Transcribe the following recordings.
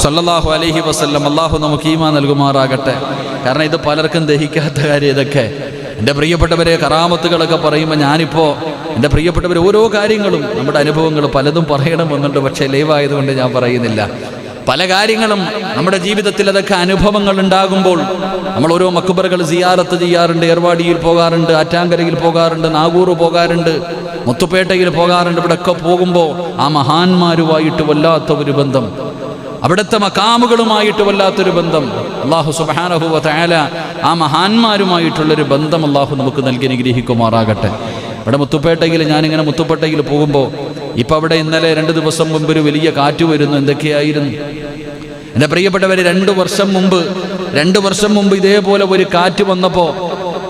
സല്ലല്ലാഹു അലൈഹി വസല്ലം. അള്ളാഹു നമുക്ക് ഈമാൻ നൽകുമാറാകട്ടെ. കാരണം ഇത് പലർക്കും ദഹിക്കാത്ത കാര്യം ഇതൊക്കെ. എൻ്റെ പ്രിയപ്പെട്ടവരെ, കറാമത്തുകളൊക്കെ പറയുമ്പോൾ ഞാനിപ്പോൾ എൻ്റെ പ്രിയപ്പെട്ടവർ ഓരോ കാര്യങ്ങളും നമ്മുടെ അനുഭവങ്ങൾ പലതും പറയണമെന്നുണ്ട്. പക്ഷേ ലൈവായതുകൊണ്ട് ഞാൻ പറയുന്നില്ല. പല കാര്യങ്ങളും നമ്മുടെ ജീവിതത്തിൽ അതൊക്കെ അനുഭവങ്ങൾ ഉണ്ടാകുമ്പോൾ നമ്മൾ ഓരോ മക്ബറുകൾ സിയാറത്ത് ചെയ്യാറുണ്ട്. ഏർവാടിയിൽ പോകാറുണ്ട്, ആറ്റാങ്കരയിൽ പോകാറുണ്ട്, നാഗൂർ പോകാറുണ്ട്, മുത്തുപേട്ടയിൽ പോകാറുണ്ട്. ഇവിടെയൊക്കെ പോകുമ്പോൾ ആ മഹാന്മാരുമായിട്ട് വല്ലാത്ത ഒരു ബന്ധം, അവിടുത്തെ മക്കാമുകളുമായിട്ട് വല്ലാത്തൊരു ബന്ധം, അല്ലാഹു സുബ്ഹാനഹു വ തആല ആ മഹാന്മാരുമായിട്ടുള്ളൊരു ബന്ധം അല്ലാഹു നമുക്ക് നൽകി അനുഗ്രഹിക്കുമാറാകട്ടെ. ഇവിടെ മുത്തുപേട്ടയിൽ ഞാനിങ്ങനെ മുത്തുപേട്ടയിൽ പോകുമ്പോൾ ഇപ്പം അവിടെ ഇന്നലെ 2 ദിവസം മുമ്പ് ഒരു വലിയ കാറ്റ് വരുന്നു. എന്തൊക്കെയായിരുന്നു എൻ്റെ പ്രിയപ്പെട്ടവർ, 2 വർഷം മുമ്പ് ഇതേപോലെ ഒരു കാറ്റ് വന്നപ്പോൾ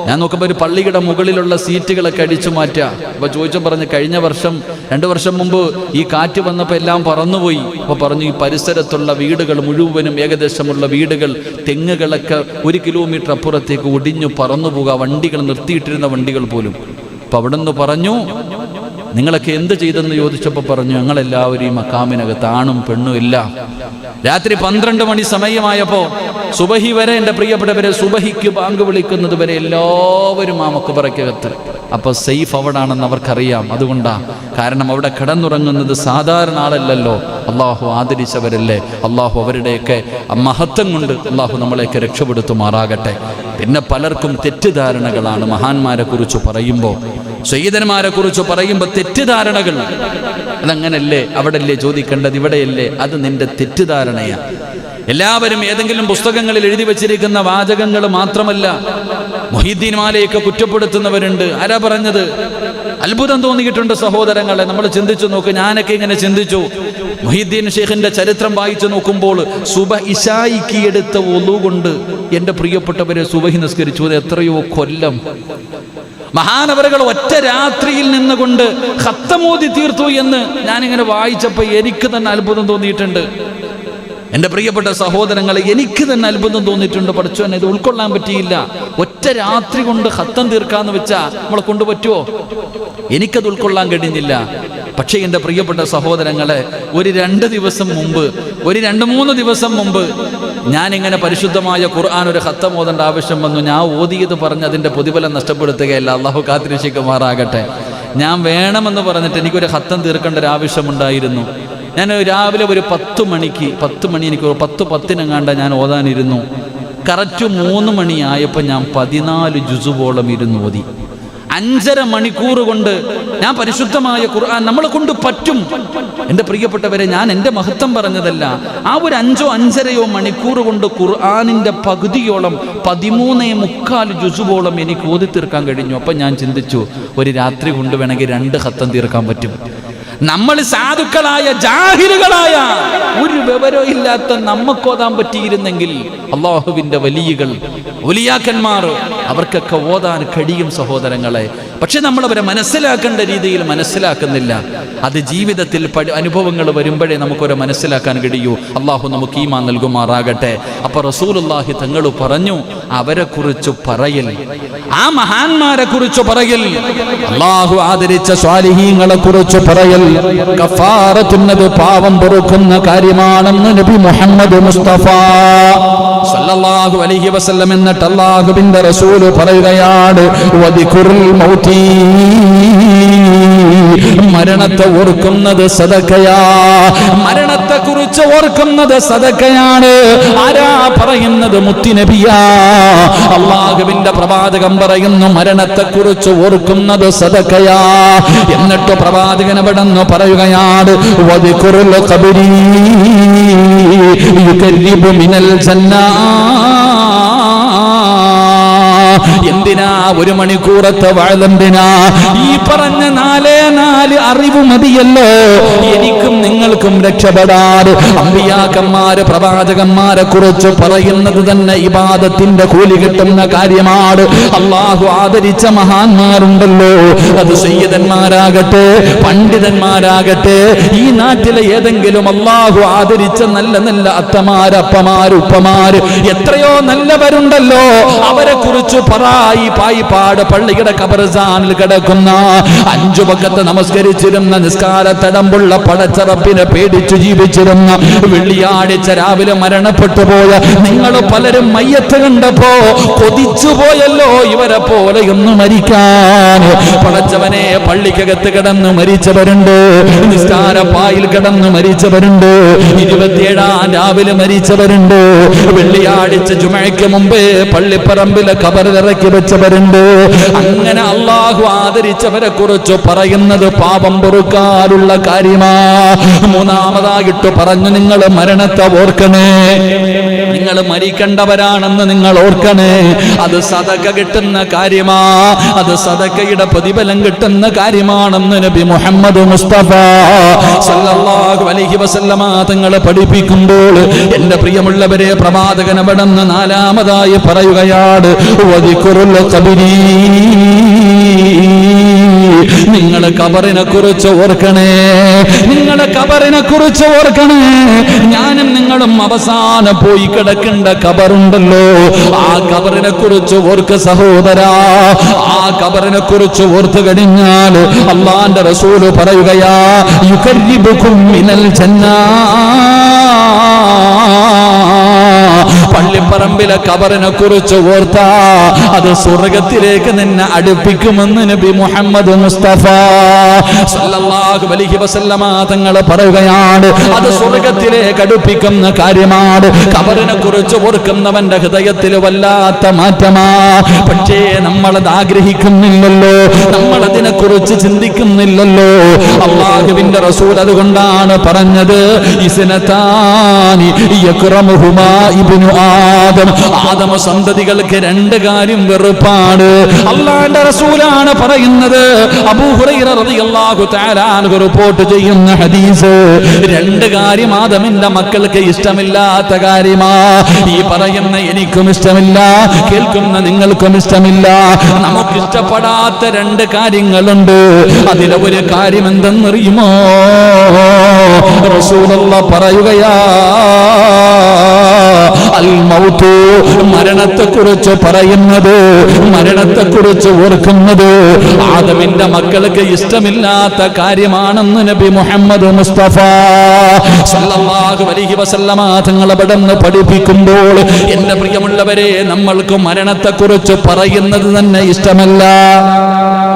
ഞാൻ നോക്കുമ്പോൾ ഒരു പള്ളിയുടെ മുകളിലുള്ള സീറ്റുകളൊക്കെ അടിച്ചു മാറ്റുക. അപ്പോൾ ചോദിച്ചും പറഞ്ഞ് കഴിഞ്ഞ വർഷം 2 വർഷം മുമ്പ് ഈ കാറ്റ് വന്നപ്പോൾ എല്ലാം പറന്നുപോയി. അപ്പോൾ പറഞ്ഞു ഈ പരിസരത്തുള്ള വീടുകൾ മുഴുവനും, ഏകദേശമുള്ള വീടുകൾ, തെങ്ങുകളൊക്കെ 1 കിലോമീറ്റർ അപ്പുറത്തേക്ക് ഒടിഞ്ഞു പറന്നു പോകുക, വണ്ടികൾ നിർത്തിയിട്ടിരുന്ന വണ്ടികൾ പോലും. അപ്പം അവിടെ നിന്ന് പറഞ്ഞു, നിങ്ങളൊക്കെ എന്ത് ചെയ്തെന്ന് ചോദിച്ചപ്പോൾ പറഞ്ഞു, ഞങ്ങളെല്ലാവരും ഈ മക്കാമിനകത്ത് ആണും പെണ്ണും ഇല്ല. രാത്രി 12 മണി സമയമായപ്പോൾ സുബഹി വരെ, എൻ്റെ പ്രിയപ്പെട്ടവരെ, സുബഹിക്ക് ബാങ്ക് വിളിക്കുന്നത് വരെ എല്ലാവരും ആ മക്ബറയ്ക്കകത്ത്. അപ്പോൾ സേഫ് അവിടാണെന്ന് അവർക്കറിയാം. അതുകൊണ്ടാണ്. കാരണം അവിടെ കിടന്നുറങ്ങുന്നത് സാധാരണ ആളല്ലല്ലോ, അള്ളാഹു ആദരിച്ചവരല്ലേ. അള്ളാഹു അവരുടെയൊക്കെ മഹത്വം കൊണ്ട് അള്ളാഹു നമ്മളെയൊക്കെ രക്ഷപ്പെടുത്തുമാറാകട്ടെ. പിന്നെ പലർക്കും തെറ്റിദ്ധാരണകളാണ് മഹാന്മാരെ കുറിച്ച് പറയുമ്പോൾ, സയ്യിദന്മാരെ കുറിച്ച് പറയുമ്പോൾ തെറ്റിദ്ധാരണകൾ. അതങ്ങനല്ലേ, അവിടെയല്ലേ ചോദിക്കേണ്ടത്, ഇവിടെയല്ലേ? അത് നിന്റെ തെറ്റിദ്ധാരണയാണ്. എല്ലാവരും ഏതെങ്കിലും പുസ്തകങ്ങളിൽ എഴുതി വച്ചിരിക്കുന്ന വാചകങ്ങൾ മാത്രമല്ല. മുഹീദ്ദീൻ മാലയൊക്കെ കുറ്റപ്പെടുത്തുന്നവരുണ്ട്. ആരാ പറഞ്ഞത്? അത്ഭുതം തോന്നിയിട്ടുണ്ട് സഹോദരങ്ങളെ. നമ്മൾ ചിന്തിച്ചു നോക്ക്. ഞാനൊക്കെ ഇങ്ങനെ ചിന്തിച്ചു. മുഹീദ്ദീൻ ഷെയ്ഖിന്റെ ചരിത്രം വായിച്ചു നോക്കുമ്പോൾ ഇശായിക്ക് എടുത്ത ഒളു കൊണ്ട് എൻ്റെ പ്രിയപ്പെട്ടവരെ സുബഹി നിസ്കരിച്ചു. അത് എത്രയോ കൊല്ലം. മഹാനവറുകൾ ഒറ്റ രാത്രിയിൽ നിന്നുകൊണ്ട് ഖത്തമോദി തീർത്തു എന്ന് ഞാനിങ്ങനെ വായിച്ചപ്പോൾ എനിക്ക് തന്നെ അത്ഭുതം തോന്നിയിട്ടുണ്ട്. എൻ്റെ പ്രിയപ്പെട്ട സഹോദരങ്ങളെ, എനിക്ക് തന്നെ അത്ഭുതം തോന്നിയിട്ടുണ്ട്. പഠിച്ചോനെ, ഇത് ഉൾക്കൊള്ളാൻ പറ്റിയില്ല. ഒറ്റ രാത്രി കൊണ്ട് ഖത്തം തീർക്കാന്ന് വെച്ചാൽ നമ്മളെ കൊണ്ട് പറ്റുമോ? എനിക്കത് ഉൾക്കൊള്ളാൻ കഴിഞ്ഞില്ല. പക്ഷേ എൻ്റെ പ്രിയപ്പെട്ട സഹോദരങ്ങളെ, ഒരു 2 ദിവസം മുമ്പ്, ഒരു 2-3 ദിവസം മുമ്പ് ഞാനിങ്ങനെ പരിശുദ്ധമായ ഖുർആൻ ഒരു ഖത്തം ഓതേണ്ട ആവശ്യം വന്നു. ഞാൻ ഓതിയത് പറഞ്ഞ് അതിൻ്റെ പ്രതിഫലം നഷ്ടപ്പെടുത്തുകയല്ല, അള്ളാഹു കാത്തിരക്ഷിക്കുമാറാകട്ടെ. ഞാൻ വേണമെന്ന് പറഞ്ഞിട്ട് എനിക്കൊരു ഖത്തം തീർക്കേണ്ട ഒരു ആവശ്യമുണ്ടായിരുന്നു. ഞാൻ രാവിലെ ഒരു 10 മണി എനിക്ക് 10:10 ഞാൻ ഓതാനിരുന്നു. കറക്റ്റ് 3 മണിയായപ്പോൾ ഞാൻ 14 ജുസുവോളം ഇരുന്ന് ഓതി. 5.5 മണിക്കൂർ കൊണ്ട് ഞാൻ പരിശുദ്ധമായ ഖുർആൻ നമ്മളെ കൊണ്ട് പറ്റും. എൻ്റെ പ്രിയപ്പെട്ടവരെ, ഞാൻ എൻ്റെ മഹത്വം പറഞ്ഞതല്ല. ആ ഒരു 5-5.5 മണിക്കൂർ കൊണ്ട് ഖുർആനിൻ്റെ പകുതിയോളം 13.25 ജുസുവോളം എനിക്ക് ഓതി തീർക്കാൻ കഴിഞ്ഞു. അപ്പം ഞാൻ ചിന്തിച്ചു, ഒരു രാത്രി കൊണ്ട് വേണമെങ്കിൽ 2 ഖത്തം തീർക്കാൻ പറ്റും. നമ്മൾ സാധുക്കളായ ജാഹിലുകളായ ഒരു വിവരവും ഇല്ലാത്ത നമുക്കോതാൻ പറ്റിയിരുന്നെങ്കിൽ അള്ളാഹുവിൻ്റെ വലിയകൾ, ഉലിയാക്കന്മാർ, അവർക്കൊക്കെ ഓതാൻ കഴിയും സഹോദരങ്ങളെ. പക്ഷെ നമ്മളവരെ മനസ്സിലാക്കേണ്ട രീതിയിൽ മനസ്സിലാക്കുന്നില്ല. അത് ജീവിതത്തിൽ അനുഭവങ്ങൾ വരുമ്പോഴേ നമുക്കൊരു മനസ്സിലാക്കാൻ കഴിയൂ. അള്ളാഹു നമുക്ക് ഈമാൻ നൽകുമാറാകട്ടെ. അപ്പോൾ റസൂലുള്ളാഹി തങ്ങൾ പറഞ്ഞു, അവരെ കുറിച്ച് പറയൽ, ആ മഹാന്മാരെ കുറിച്ച് പറയൽ, അള്ളാഹു ആദരിച്ച സ്വാലിഹീങ്ങളെ കുറിച്ച് പറയൽ കഫാറത്തുന്നത് പാവം പൊറുക്കുന്ന കാര്യമാണെന്ന് നബി മുഹമ്മദ് മുസ്തഫ സല്ലല്ലാഹു അലൈഹി വസല്ലം. എന്നിട്ട് അല്ലാഹുവിന്റെ റസൂൽ പറയുകയാണ്, വദികുറുൽ മൗതി, മരണത്തെ ഓർക്കുന്നത് സദഖയാ. മരണത്തെ കുറിച്ച് ഓർക്കുന്നത് സദഖയാണ്. ആരാ പറയുന്നത്? മുത്തുനബിയാ. അല്ലാഹുവിന്റെ പ്രവാചകൻ പറയുന്നു, മരണത്തെ കുറിച്ച് ഓർക്കുന്നത് സദഖയാ. എന്നിട്ട് പ്രവാചകൻ അവിടെന്ന് പറയുകയാണ്, വദികുറുൽ ഖബരി യുകരിബു മിനൽ ജന്ന. എന്തിനാ 1 മണിക്കൂറത്തെ വാഴെന്തിനാ? ഈ പറഞ്ഞ 4 അറിവ് മതിയല്ലോ എനിക്കും നിങ്ങൾക്കും രക്ഷപ്പെടാൻ. അമ്പിയാക്കന്മാര്, പ്രവാചകന്മാരെ കുറിച്ച് പറയുന്നത് തന്നെ ഇബാദത്തിന്റെ കൂലി കിട്ടുന്ന കാര്യമാണ്. അള്ളാഹു ആദരിച്ച മഹാന്മാരുണ്ടല്ലോ, അത് സയ്യിദന്മാരാകട്ടെ, പണ്ഡിതന്മാരാകട്ടെ, ഈ നാട്ടിലെ ഏതെങ്കിലും അള്ളാഹു ആദരിച്ച നല്ല നല്ല അത്തമാര്, അപ്പമാര്, ഉപ്പമാര്, എത്രയോ നല്ലവരുണ്ടല്ലോ. അവരെ കുറിച്ച് പറ. ഈ പായിപ്പാട് പള്ളിയുടെ ഖബർസ്ഥാനിൽ കിടക്കുന്ന 5 വഖത്ത് നമസ്കരിച്ചിരുന്ന നിസ്കാരത്തടമ്പുള്ള പടച്ചറപ്പിനെ പേടിച്ചു ജീവിച്ചിരുന്ന വെള്ളിയാഴ്ച രാവിലെ മരണപ്പെട്ടു പോയ നിങ്ങൾ പലരും മയ്യത്ത് കണ്ടപ്പോ കൊതിച്ചു പോയല്ലോ ഇവരെ പോലെയൊന്നും മരിക്കാൻ. പടച്ചവനെ, പള്ളിക്കകത്ത് കിടന്ന് മരിച്ചവരുണ്ട്, നിസ്കാരപ്പായിൽ കിടന്ന് മരിച്ചവരുണ്ട്, 27-ാം രാവിലെ മരിച്ചവരുണ്ട്, വെള്ളിയാഴ്ച ജുമഅയ്ക്ക് മുമ്പേ പള്ളിപ്പറമ്പിലെ ഖബറിൽ ഇറക്കി വെച്ചവരുണ്ട്. അങ്ങനെ അള്ളാഹു ആദരിച്ചവരെ കുറിച്ച് പറയുന്നത് പാപം പൊറുക്കാനുള്ള കാര്യമാ. മൂന്നാമതായിട്ട് പറഞ്ഞു, നിങ്ങൾ മരണത്തെ ഓർക്കണേ, നിങ്ങൾ മരിക്കേണ്ടവരാണെന്ന് നിങ്ങൾ ഓർക്കണേ. അത് സദഖ കിട്ടുന്ന കാര്യമാ, അത് സദഖയുടെ പ്രതിഫലം കിട്ടുന്ന കാര്യമാണെന്ന് നബി മുഹമ്മദ് മുസ്തഫ സല്ലല്ലാഹു അലൈഹി വസല്ലമ തങ്ങൾ പഠിപ്പിക്കുമ്പോൾ എന്റെ പ്രിയമുള്ളവരെ, പ്രവാചകൻ അവിടുന്ന് 4-മതായി പറയുകയാണ്, വദിക്റുൽ ഖബരി, നിങ്ങൾ ഖബറിനെ കുറിച്ച് ഓർക്കണേ, നിങ്ങൾ ഖബറിനെ കുറിച്ച് ഓർക്കണേ. ഞാനും നിങ്ങളും അവസാനം പോയി കിടക്കേണ്ട ഖബറുണ്ടല്ലോ, ആ ഖബറിനെ കുറിച്ച് ഓർക്ക് സഹോദരാ. ആ ഖബറിനെ കുറിച്ച് ഓർത്തു കഴിഞ്ഞാൽ അല്ലാഹുവിന്റെ റസൂൽ പറയുകയാ, യുഖരിബുകും മിനൽ ജന്നാ, പള്ളിപ്പറമ്പിലെ ഖബറിനെ കുറിച്ച് ഓർത്താ അത് സ്വർഗത്തിലേക്ക് നിന്നെ അടുപ്പിക്കുമെന്ന് നബി മുഹമ്മദ് മുസ്തഫ സല്ലല്ലാഹു അലൈഹി വസല്ലമ തങ്ങൾ പറയുകയാണ്. അത് സ്വർഗത്തിലേക്ക് അടുപ്പിക്കുന്ന കാര്യമാണ്. ഖബറിനെ കുറിച്ച് ഓർക്കുന്നവന്റെ ഹൃദയത്തിൽ വല്ലാത്ത മാറ്റമാ. പക്ഷേ നമ്മളത് ആഗ്രഹിക്കുന്നില്ലല്ലോ, നമ്മളതിനെ കുറിച്ച് ചിന്തിക്കുന്നില്ലല്ലോ. അല്ലാഹുവിന്റെ റസൂൽ അതുകൊണ്ടാണ് പറഞ്ഞത്, ഇസ്നതാനി യക്റമുഹുമാ ഇബ്നു ആദം, ആദമ സന്തതികൾക്ക് 2 കാര്യം വെറുപ്പാണ്. അല്ലാഹുവിന്റെ റസൂലാണ് പറയുന്നത്. അബൂ ഹുറൈറ റളിയല്ലാഹു തആല അൻഹു റിപ്പോർട്ട് ചെയ്യുന്ന ഹദീസ്, 2 കാര്യം ആദമിന്റെ മക്കൾക്ക് ഇഷ്ടമില്ലാത്ത കാര്യമാ. ഈ പറയുന്ന എനിക്കും ഇഷ്ടമില്ല, കേൾക്കുന്ന നിങ്ങൾക്കും ഇഷ്ടമില്ല. നമുക്ക് ഇഷ്ടപ്പെടാത്ത 2 കാര്യങ്ങളുണ്ട്. അതിലെ ഒരു കാര്യം എന്തെന്നറിയുമോ? റസൂലുള്ളാഹി പറയുകയാ, അൽ മൗതു, മരണത്തെ കുറിച്ച് പറയുന്നത്, മരണത്തെ കുറിച്ച് ഓർക്കുന്നത് ആദമിന്റെ മക്കൾക്ക് ഇഷ്ടമില്ലാത്ത കാര്യമാണെന്ന് നബി മുഹമ്മദ് മുസ്തഫ സല്ലല്ലാഹു അലൈഹി വസല്ലമ തങ്ങൾ അവിടുന്ന് പഠിപ്പിക്കുമ്പോൾ എന്റെ പ്രിയമുള്ളവരെ, നമ്മൾക്ക് മരണത്തെ കുറിച്ച് പറയുന്നത് തന്നെ ഇഷ്ടമല്ല.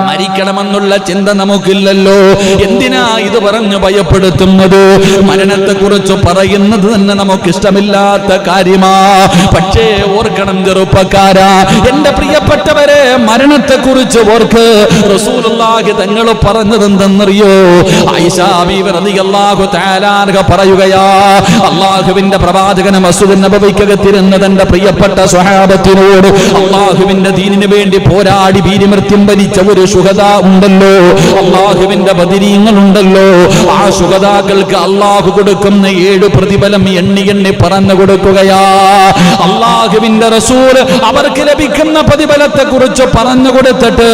മരിക്കണമെന്നുള്ള ചിന്ത നമുക്കില്ലല്ലോ. എന്തിനാ ഇത് പറഞ്ഞു ഭയപ്പെടുത്തുന്നത്? മരണത്തെ കുറിച്ച് പറയുന്നത് തന്നെ നമുക്ക് ഇഷ്ടമില്ലാത്ത കാര്യമാ. പക്ഷേ ഓർക്കണം ചെറുപ്പക്കാരാ, എന്റെ പ്രിയപ്പെട്ടവരെ, മരണത്തെ കുറിച്ച് ഓർക്ക്. റസൂലുള്ളാഹി തങ്ങൾ പറഞ്ഞത് എന്തെന്നറിയോ? ആയിഷാ ബീവി റളിയല്ലാഹു തആല അൻഹ പറയുകയാ, അല്ലാഹുവിന്റെ പ്രവാചകൻ മസ്ജിദ് നബവിക്കകത്തിരുന്ന തന്റെ പ്രിയപ്പെട്ട സ്വഹാബത്തിനോട് അല്ലാഹുവിന്റെ ദീനിന് വേണ്ടി പോരാടി വീരമൃത്യം വരിച്ച ഒരു ശുഹദാ ഉണ്ടല്ലോ, അല്ലാഹുവിന്റെ ബദരീങ്ങൾ ഉണ്ടല്ലോ. ആ ശുഹദാക്കൾക്ക് അല്ലാഹു കൊടുക്കുന്ന 7 പ്രതിഫലം എണ്ണി എണ്ണി പറഞ്ഞു കൊടുക്കുകയാ. അല്ലാഹുവിന്റെ റസൂൽ അവർക്ക് ലഭിക്കുന്ന പ്രതിഫലത്തെ കുറിച്ച് പറഞ്ഞു കൊടുത്തിട്ട്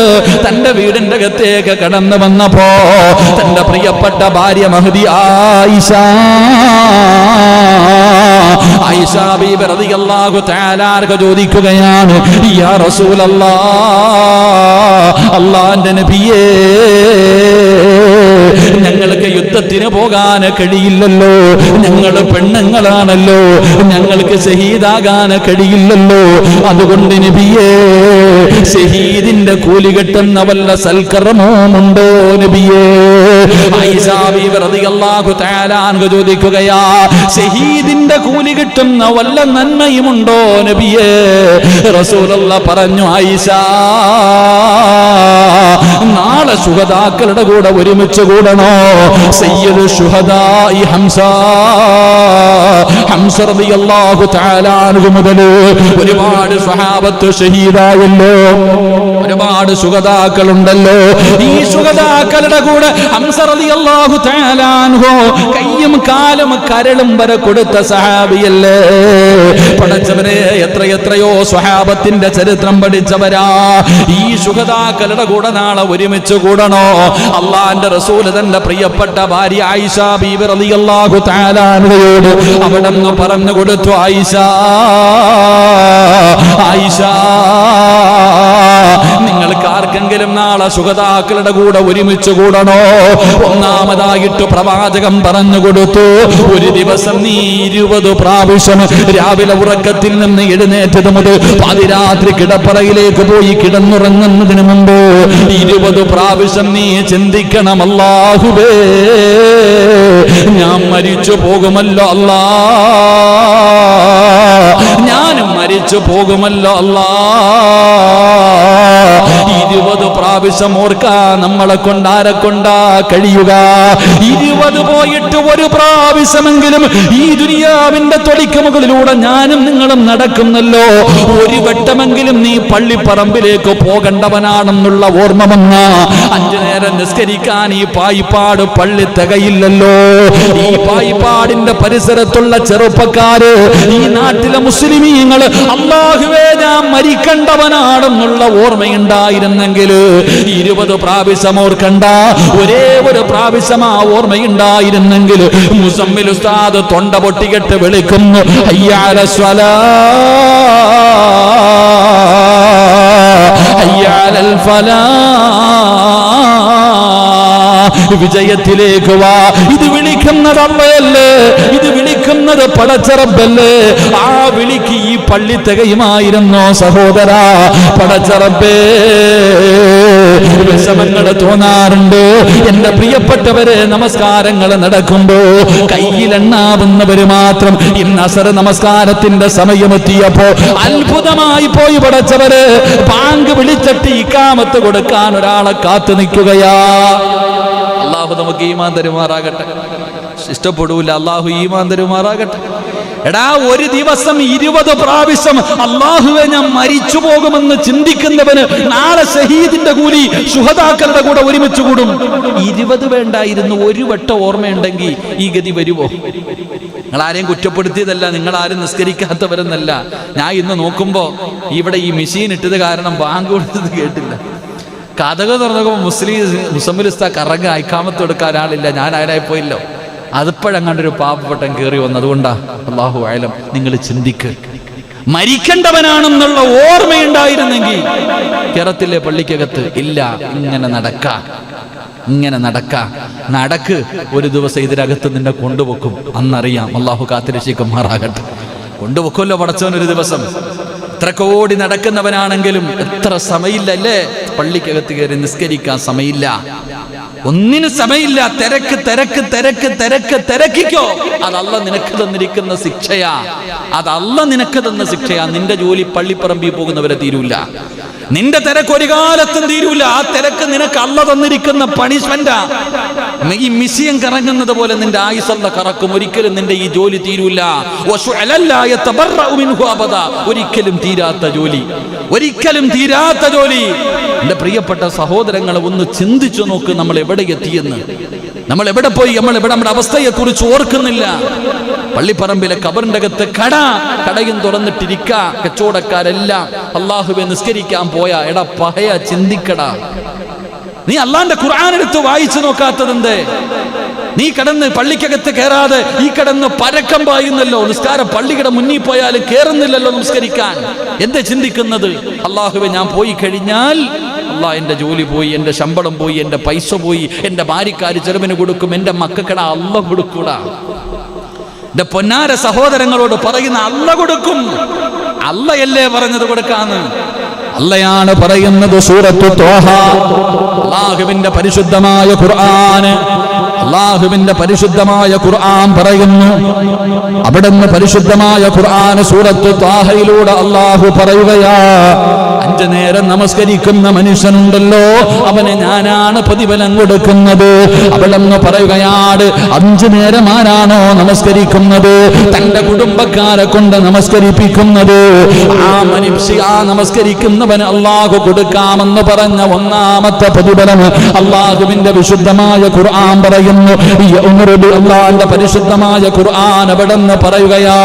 തന്റെ വീടിന്റെ അകത്തേക്ക് കടന്നു വന്നപ്പോ തന്റെ പ്രിയപ്പെട്ട ഭാര്യ മഹദി ആയിഷ ബീബി റളിയല്ലാഹു തആല അൻഹ ചോദിക്കുകയാണ്, യാ റസൂലല്ലാഹ്, അല്ലാഹുവിന്റെ നബിയേ, ഞങ്ങൾക്ക് യുദ്ധത്തിന് പോകാൻ കഴിയില്ലല്ലോ, ഞങ്ങൾ പെണ്ണുങ്ങളാണല്ലോ, ഞങ്ങൾക്ക് ഷഹീദാകാൻ കഴിയില്ലല്ലോ. അതുകൊണ്ട് നബിയേ, ഷഹീദിന്റെ കൂലി കിട്ടുന്ന വല്ല സൽക്കർമ്മമുണ്ടോ നബിയേ? ആയിഷ ബീവി റളിയല്ലാഹു തആല അൻഹ ചോദിക്കുകയാ, ഷഹീദിന്റെ കൂലി കിട്ടുന്ന വല്ല നന്മയുമുണ്ടോ നബിയേ? റസൂലുള്ളാഹി പറഞ്ഞു, ആയിഷ, നാളെ ശുഹദാക്കളുടെ കൂടെ ഒരുമിച്ച് കൂടണോ? സയ്യിദു ശുഹദാഇ ഹംസ റളിയല്ലാഹു തആല അൻഹു മുതൽ ഒരുപാട് സ്വഹാബത്ത് ഷഹീദായല്ലോ, ഒരുപാട് ശുഹദാക്കളുണ്ടല്ലോ. ഈ ശുഹദാക്കളുടെ കൂടെ ഹംസ റളിയല്ലാഹു തആല അൻഹു കയ്യും കാലും കരളും വരെ കൊടുത്ത സഹാബിയല്ലേ. പഠിച്ചവരെ, എത്രയോ സ്വഹാബത്തിന്റെ ചരിത്രം പഠിച്ചവരാ. ഈ ശുഹദാക്കളുടെ കൂടെ നാളെ ഒരുമിച്ച് കൂടണോ? അല്ലാഹുവിന്റെ റസൂൽ തന്റെ പ്രിയപ്പെട്ട ഭാര്യ ആയിഷ ബീവി റളിയല്ലാഹു തആല അൻഹയോട് അവിടുന്ന് പറഞ്ഞു കൊടുത്തു, ആയിഷ, ആൾക്കാർക്കെങ്കിലും നാളെ ശുഹദാക്കളുടെ കൂടെ ഒരുമിച്ച് കൂടണോ? ഒന്നാമതായിട്ട് പ്രവാചകൻ പറഞ്ഞു കൊടുത്തു, ഒരു ദിവസം നീ 20 പ്രാവശ്യം രാവിലെ ഉറക്കത്തിൽ നിന്ന് എഴുന്നേറ്റത് മുതൽ പാതിരാത്രി കിടപ്പറയിലേക്ക് പോയി കിടന്നുറങ്ങുന്നതിന് മുമ്പ് 20 പ്രാവശ്യം നീ ചിന്തിക്കണം, അല്ലാഹുവേ ഞാൻ മരിച്ചു പോകുമല്ലോ അല്ലാ, ഞാനും മരിച്ചു പോകുമല്ലോ അല്ലാ. 20 പ്രാവശ്യം ഓർക്കാൻ നമ്മളെ കൊണ്ടാരെ കൊണ്ടാ കഴിയുക? 20 പോയിട്ട് ഒരു പ്രാവശ്യമെങ്കിലും ഈ ദുനിയാവിന്റെ തൊടിക്ക് മുകളിലൂടെ ഞാനും നിങ്ങളും നടക്കുന്നല്ലോ. ഒരു വട്ടമെങ്കിലും നീ പള്ളിപ്പറമ്പിലേക്ക് പോകേണ്ടവനാണെന്നുള്ള ഓർമ്മ വന്ന 5 നേരം നിസ്കരിക്കാൻ ഈ പായിപ്പാട് പള്ളി തികയില്ലല്ലോ. ഈ പായിപ്പാടിന്റെ പരിസരത്തുള്ള ചെറുപ്പക്കാര്, ഈ നാട്ടിലെ മുസ്ലിമീങ്ങൾ, അല്ലാഹുവേ ഞാൻ മരിക്കേണ്ടവനാണെന്നുള്ള ഓർമ്മയുണ്ടായിരുന്നെങ്കിൽ 20 പ്രാവശ്യം ഓർക്കണ്ട, ഒരേ ഒരു പ്രാവശ്യം ആ ഓർമ്മയുണ്ടായിരുന്നെങ്കിൽ മുസമ്മിൽ ഉസ്താദ് തൊണ്ട പൊട്ടികെട്ട് വിളിക്കുന്നു, ഹയ്യ അലസ് സ്വലാ, ഹയ്യ അലൽ ഫലാഹ്, വിജയത്തിലേക്ക് വാ. ഇത് വിളിക്കുന്നത് അള്ളയല്ലേ, ഇത് വിളിക്കുന്നത് പടച്ചറബല്ലേ. ആ വിളിക്ക് ഈ പള്ളി തികയുമായിരുന്നോ സഹോദരാ? പടച്ചറബേ, വിഷമങ്ങൾ തോന്നാറുണ്ട് എന്റെ പ്രിയപ്പെട്ടവരെ. നമസ്കാരങ്ങൾ നടക്കുമ്പോ കയ്യിലെണ്ണാവുന്നവര് മാത്രം ഇന്ന് അസർ നമസ്കാരത്തിന്റെ സമയമെത്തിയപ്പോ അത്ഭുതമായി പോയി പടച്ചവര്. പാങ്ക് വിളിച്ചിട്ട് ഇഖാമത്ത് കൊടുക്കാൻ ഒരാളെ കാത്തു നിൽക്കുകയാ. അല്ലാഹു നമുക്ക് ഈമാൻ തരുമാറാകട്ടെ. ഇഷ്ടപ്പെടൂല, അല്ലാഹു ഈമാൻ തരുമാറാകട്ടെ. എടാ, ഒരു ദിവസം 20 പ്രാവശ്യം അല്ലാഹുവേ ഞാൻ മരിച്ചു പോകുമെന്ന് ചിന്തിക്കുന്നവന് നാളെ ഷഹീദിന്റെ കൂലി ശുഹദാക്കളുടെ കൂടെ ഒരുമിച്ച് കൂടും. 20 വേണ്ടായിരുന്നു, ഒരു വട്ടം ഓർമ്മയുണ്ടെങ്കിൽ ഈ ഗതി വരുമോ? നിങ്ങളാരെയും കുറ്റപ്പെടുത്തിയതല്ല, നിങ്ങളാരും നിസ്കരിക്കാത്തവരെന്നല്ല. ഞാൻ ഇന്ന് നോക്കുമ്പോ ഇവിടെ ഈ മെഷീൻ ഇട്ടത് കാരണം ബാങ്ക് കൊടുത്തത് കേട്ടില്ല. കഥക തുറന്നപ്പോൾ മുസമ്മിലിസ്ത കറങ്ങ ഇഖാമത്ത് കൊടുക്കാൻ ഒരാളില്ല, ഞാൻ ആരായി പോയില്ലോ. അതിപ്പോഴങ്ങാണ്ടൊരു പാവപ്പെട്ടൻ കയറി വന്നു. അതുകൊണ്ടാ അല്ലാഹു അഅലം. നിങ്ങൾ ചിന്തിക്ക്, മരിക്കേണ്ടവനാണെന്നുള്ള ഓർമ്മയുണ്ടായിരുന്നെങ്കിൽ കേരളത്തിലെ പള്ളിക്കകത്ത് ഇല്ല. ഇങ്ങനെ നടക്ക്. ഒരു ദിവസം ഇതിനകത്ത് നിന്നെ കൊണ്ടുപോക്കും, അന്നറിയാം. അല്ലാഹു കാത്തിരക്ഷിക്കുമാറാകട്ടെ. കൊണ്ടുപോക്കുമല്ലോ പടച്ചവൻ ഒരു ദിവസം. എത്ര കോടി നടക്കുന്നവനാണെങ്കിലും എത്ര സമയമില്ല അല്ലേ? പള്ളിക്കകത്ത് കയറി നിസ്കരിക്കാൻ സമയമില്ല, ഒന്നിനും സമയമില്ല. തിരക്കിക്കോ. അത് അല്ല നിനക്ക് തന്നിരിക്കുന്ന ശിക്ഷയാ, നിന്റെ ജോലി പള്ളിപ്പറമ്പിൽ പോകുന്നവരെ തീരൂല. നിന്റെ തിരക്ക് ഒരു കാലത്തും തീരൂല. ആ തിരക്ക് നിനക്ക് അല്ല തന്നിരിക്കുന്ന പണിഷ്മെന്റാ. ഈ മിസിയം കറങ്ങുന്നത് പോലെ നിന്റെ ആയുസല്ല കറക്കും. ഒരിക്കലും നിന്റെ ഈ ജോലി തീരൂല. ഒരിക്കലും തീരാത്ത ജോലി. എന്റെ പ്രിയപ്പെട്ട സഹോദരങ്ങളെ, ഒന്ന് ചിന്തിച്ചു നോക്ക്, നമ്മൾ എവിടെ എത്തിയെന്ന്, നമ്മൾ എവിടെ പോയി, നമ്മുടെ അവസ്ഥയെ കുറിച്ച് ഓർക്കുന്നില്ല. പള്ളിപ്പറമ്പിലെ ഖബറിന്റെ അകത്ത് കടയും തുറന്നിട്ടിരിക്ക, കച്ചവടക്കാരെല്ലാം അല്ലാഹുവേ നിസ്കരിക്കാൻ പോയാ. എടാ പഹയ, ചിന്തിക്കടാ. നീ അള്ളാന്റെ ഖുർആൻ എടുത്ത് വായിച്ചു നോക്കാത്തതെന്തേ? നീ കിടന്ന് പള്ളിക്കകത്ത് കയറാതെ ഈ കിടന്ന് പരക്കം പായുന്നല്ലോ. നിസ്കാരം പള്ളിയുടെ മുന്നിൽ പോയാലും കേറുന്നില്ലല്ലോ നമസ്കരിക്കാൻ. എന്താ ചിന്തിക്കുന്നത്? അല്ലാഹുവേ ഞാൻ പോയി കഴിഞ്ഞാൽ അല്ലാഹ് എന്റെ ജോലി പോയി, എന്റെ ശമ്പളം പോയി, എന്റെ പൈസ പോയി, എന്റെ ഭാര്യക്കാര് ചെറുവിന് കൊടുക്കും, എന്റെ മക്കൾക്കടാ അല്ലാഹ് കൊടുക്കൂടാ. എന്റെ പൊന്നാര സഹോദരങ്ങളോട് പറയുന്ന അല്ല കൊടുക്കും. അല്ലയല്ലേ പറഞ്ഞത് കൊടുക്കാന്ന്? അല്ലയാണ് പറയുന്നത്. സൂറത്തു ത്വാഹ, അല്ലാഹുവിന്റെ പരിശുദ്ധമായ ഖുർആൻ പറയുന്നു. അവിടുന്ന് പരിശുദ്ധമായ ഖുർആൻ സൂറത്തു ത്വാഹയിലൂടെ അല്ലാഹു പറയുകയാ, 5 നേരം നമസ്കരിക്കുന്ന മനുഷ്യനുണ്ടല്ലോ, അവന് ഞാനാണ് പ്രതിഫലം കൊടുക്കുന്നത്. അവിടുന്ന് പറയുകയാണ്, 5 നേരം ആരാണോ നമസ്കരിക്കുന്നത്, തന്റെ കുടുംബക്കാരെ കൊണ്ട് നമസ്കരിപ്പിക്കുന്നത്, ആ നമസ്കരിക്കുന്നവന് അല്ലാഹു കൊടുക്കാമെന്ന് പറഞ്ഞ 1ാമത്തെ പ്രതിഫലം അല്ലാഹുവിന്റെ വിശുദ്ധമായ ഖുർആൻ പറയുന്നു. അല്ലാഹുവിന്റെ പരിശുദ്ധമായ ഖുർആൻ അവിടുന്ന് പറയുകയാ,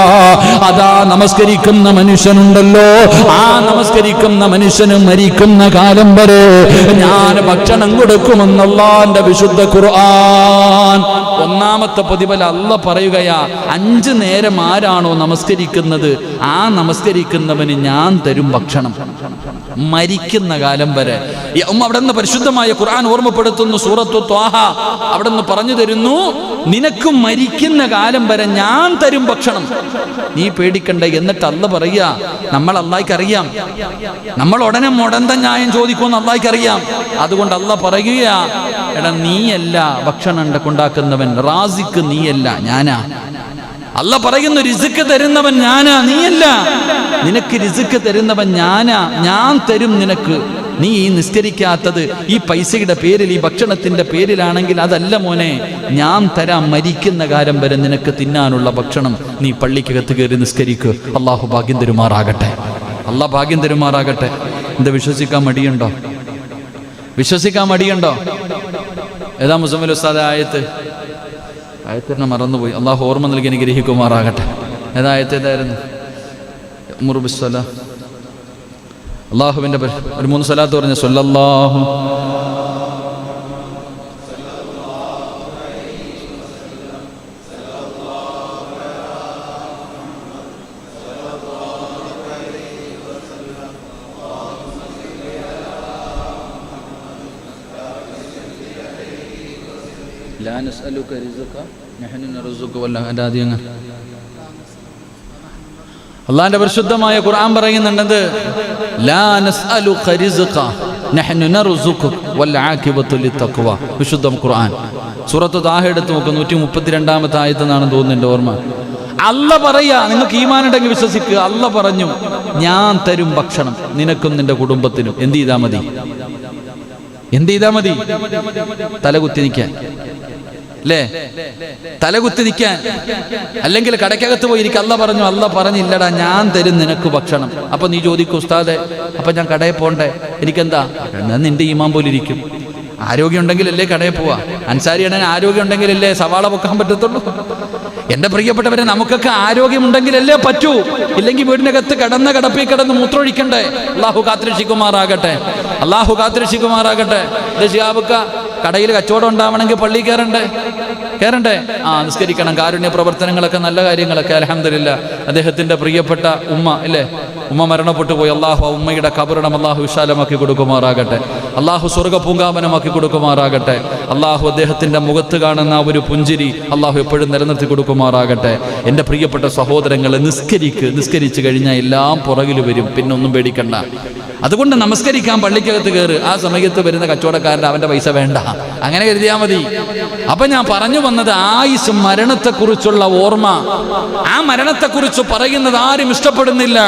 അതാ നമസ്കരിക്കുന്ന മനുഷ്യനുണ്ടല്ലോ, ആ നമസ്കരിക്കുന്ന മനുഷ്യന് മരിക്കുന്ന കാലം വരെ ഞാൻ ഭക്ഷണം കൊടുക്കുമെന്ന് അല്ലാഹുവിന്റെ വിശുദ്ധ ഖുർആൻ. 1ാമത്തെ പ്രതിഫലം അല്ലാഹ് പറയുകയാ, 5 നേരം ആരാണോ നമസ്കരിക്കുന്നത്, ആ നമസ്കരിക്കുന്നവന് ഞാൻ തരും ഭക്ഷണം മരിക്കുന്ന കാലം വരെ. അവിടെ നിന്ന് പരിശുദ്ധമായ ഖുർആൻ ഓർമ്മപ്പെടുത്തുന്നു, സൂറത്തു ത്വാഹ അവിടെ നിന്ന് പറഞ്ഞു തരുന്നു, നിനക്ക് മരിക്കുന്ന കാലം വരെ ഞാൻ തരും ഭക്ഷണം, നീ പേടിക്കണ്ട. എന്നിട്ട് അല്ലാഹ് പറയുക, നമ്മൾ അല്ലാഹ്ക്ക് അറിയാം, നമ്മൾ ഉടനെ മുടന്ത ന്യായം ചോദിക്കുമെന്ന് അല്ലാഹ്ക്ക് അറിയാം. അതുകൊണ്ട് അല്ലാഹ് പറയുക, എടാ നീയല്ല ഭക്ഷണം ഉണ്ടാക്കുന്നവൻ, റാസിക്ക് നീയല്ല, ഞാനാ. അല്ലാഹ് പറയുന്നു, റിസ്ക് തരുന്നവൻ ഞാനാ, നീയല്ല. നിനക്ക് റിസ്ക് തരുന്നവൻ ഞാനാ, ഞാൻ തരും നിനക്ക്. നീ ഈ നിസ്കരിക്കാത്തത് ഈ പൈസയുടെ പേരിൽ, ഈ ഭക്ഷണത്തിന്റെ പേരിലാണെങ്കിൽ അതല്ല മോനെ, ഞാൻ തരാം. മരിക്കുന്ന കാലം വരെ നിനക്ക് തിന്നാനുള്ള ഭക്ഷണം നീ പള്ളിക്കകത്ത് കയറി നിസ്കരിക്കുക. അള്ളാഹു ഭാഗ്യം തരുമാറാകട്ടെ, അള്ളാഹ് ഭാഗ്യം തരുമാറാകട്ടെ. എന്താ വിശ്വസിക്കാൻ മടിയുണ്ടോ? വിശ്വസിക്കാൻ മടിയുണ്ടോ? ഏതാ മുസമ്മിൽ ഉസ്താദ് ആയത്തിനെ മറന്നുപോയി. അള്ളാഹു ഓർമ്മ നൽകി അനുഗ്രഹിക്കുമാറാകട്ടെ. ഏതായിരുന്നു? മുറുബിസ്വല അള്ളാഹുവിൻ്റെ ഒരു 3 സ്വലാത്ത് പറഞ്ഞ സ്വല്ലല്ലാഹു ലാ നസ്അലുക റിസ്ഖ നഹ്നു നർസുഖു വല്ലഹദാദിയങ്ങ. അള്ളാന്റെ പരിശുദ്ധമായ ഖുർആൻ പറയുന്നുണ്ട്, ലാ നസ്അലുക റിസ്ഖ നഹ്നു നർസുഖു വൽആഖിബത്തു ലിത്തഖ്വ. വിശുദ്ധ ഖുർആൻ സൂറത്ത് താഹ എടുത്ത് നോക്ക്, 132 ആയത്തെന്നാണെന്ന് തോന്നുന്നു എൻ്റെ ഓർമ്മ. അല്ലാഹ് പറയാ, നിങ്ങൾക്ക് ഈമാൻ ഉണ്ടെങ്കിൽ വിശ്വസിക്കുക. അല്ലാഹ് പറഞ്ഞു, ഞാൻ തരും ഭക്ഷണം നിനക്കും നിന്റെ കുടുംബത്തിനും. എന്ത് ചെയ്താൽ മതി? എന്ത് ചെയ്താൽ മതി? തലകുത്തി നിൽക്കാൻ അല്ലേ? തലകുത്തി നിൽക്കാൻ, അല്ലെങ്കിൽ കടക്കകത്ത് പോയിരിക്കും. അല്ലാഹ് പറഞ്ഞു, അല്ലാഹ് പറഞ്ഞില്ലടാ ഞാൻ തരും നിനക്ക് ഭക്ഷണം. അപ്പൊ നീ ചോദിക്കും, ഉസ്താദെ അപ്പൊ ഞാൻ കടയിൽ പോണ്ടേ? എനിക്കെന്താ? എന്നാൽ നിന്റെ ഈമാൻ പോലെ ഇരിക്കും. ആരോഗ്യം ഉണ്ടെങ്കിലല്ലേ കടയിൽ പോവാ. അൻസാരിയുടെ ആരോഗ്യം ഉണ്ടെങ്കിലല്ലേ സവാള പൊക്കാൻ പറ്റത്തുള്ളൂ. എന്റെ പ്രിയപ്പെട്ടവരെ, നമുക്കൊക്കെ ആരോഗ്യമുണ്ടെങ്കിലല്ലേ പറ്റൂ. ഇല്ലെങ്കിൽ വീടിനകത്ത് കിടപ്പിൽ കിടന്ന് മൂത്രമൊഴിക്കണ്ടേ? അള്ളാഹു കാത്തിരക്ഷിക്കുമാറാകട്ടെ, അള്ളാഹു കാത്തിരക്ഷിക്കുമാറാകട്ടെ. ഷിഹാബുക്ക കടയിൽ കച്ചവടം ഉണ്ടാവണമെങ്കിൽ പള്ളി കയറണ്ടേ? നിസ്കരിക്കണം. കാരുണ്യ പ്രവർത്തനങ്ങളൊക്കെ നല്ല കാര്യങ്ങളൊക്കെ അൽഹംദുലില്ലാ. അദ്ദേഹത്തിന്റെ പ്രിയപ്പെട്ട ഉമ്മ ഇല്ലേ, ഉമ്മ മരണപ്പെട്ടു പോയി. അള്ളാഹു ആ ഉമ്മയുടെ ഖബറിടം അള്ളാഹു വിശാലമാക്കി കൊടുക്കുമാറാകട്ടെ, അള്ളാഹു സ്വർഗ്ഗ പൂങ്കാവനമാക്കി കൊടുക്കുമാറാകട്ടെ. അള്ളാഹു അദ്ദേഹത്തിന്റെ മുഖത്ത് കാണുന്ന ഒരു പുഞ്ചിരി അള്ളാഹു എപ്പോഴും നിലനിർത്തി കൊടുക്കുമാറാകട്ടെ. എൻ്റെ പ്രിയപ്പെട്ട സഹോദരങ്ങളെ, നിസ്കരിച്ചു കഴിഞ്ഞാൽ എല്ലാം പുറകിൽ വരും, പിന്നെ ഒന്നും പേടിക്കണ്ട. അതുകൊണ്ട് നമസ്കരിക്കാൻ പള്ളിക്കകത്ത് കയറ്. ആ സമയത്ത് വരുന്ന കച്ചവടക്കാരൻ്റെ അവൻ്റെ പൈസ വേണ്ട, അങ്ങനെ കരുതിയാൽ മതി. അപ്പൊ ഞാൻ പറഞ്ഞു വന്നത്, ആയുസ് മരണത്തെക്കുറിച്ചുള്ള ഓർമ്മ, ആ മരണത്തെക്കുറിച്ച് പറയുന്നത് ആരും ഇഷ്ടപ്പെടുന്നില്ല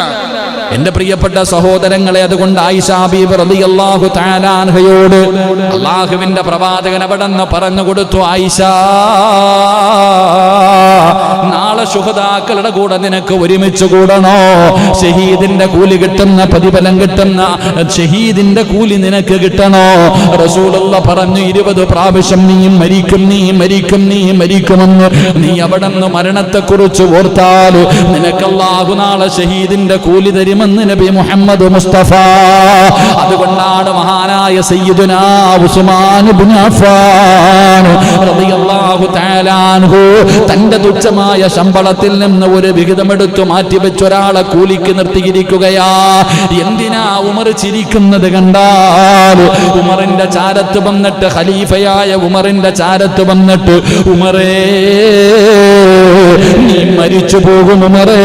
എൻ്റെ പ്രിയപ്പെട്ട സഹോദരങ്ങളെ. അതുകൊണ്ട് ആയിഷ ബീബി റളിയല്ലാഹു തആല അൻഹയോട് അല്ലാഹുവിന്റെ പ്രവാചകൻ അവിടെന്ന് പറഞ്ഞു കൊടുത്തു, ആയിഷ നാളെ ശുഹദാക്കളുടെ കൂടെ നിനക്ക് ഒരുമിച്ച് കൂടണോ? ഷഹീദിന്റെ കൂലി കിട്ടുന്ന, പ്രതിഫലം കിട്ടുന്ന ഷഹീദിന്റെ കൂലി നിനക്ക് കിട്ടണോ? റസൂലുള്ളാഹി പറഞ്ഞു, 20 പ്രാവശ്യം നീ മരിക്കുമെന്ന് നീ അവിടെ നിന്ന് മരണത്തെക്കുറിച്ച് ഓർത്താൽ നിനക്ക് അല്ലാഹു നാളെ ഷഹീദിന്റെ കൂലി തരുമെന്ന് നബി മുഹമ്മദ് മുസ്തഫ. അതുകൊണ്ടാണ് മഹാനായ സയ്യിദുനാ ഉസ്മാൻ ഇബ്നു അഫ്ഫാൻ റളിയല്ലാഹു തആല അൻഹു തന്റെ തുച്ഛമായ ശമ്പളത്തിൽ നിന്ന് ഒരു വിഹിതമെടുത്തു മാറ്റിവെച്ച ഒരാളെ കൂലിക്ക് നിർത്തിയിരിക്കുകയാ. എന്തിനാ ഉമർ ചിരിക്കുന്നത് കണ്ടാൽ? ഉമറിന്റെ ചാരത്ത് വന്നിട്ട്, ഖലീഫയായ ഉമറിന്റെ ചാരത്ത് വന്നിട്ട്, ഉമറേ നീ മരിച്ചു പോകും ഉമറേ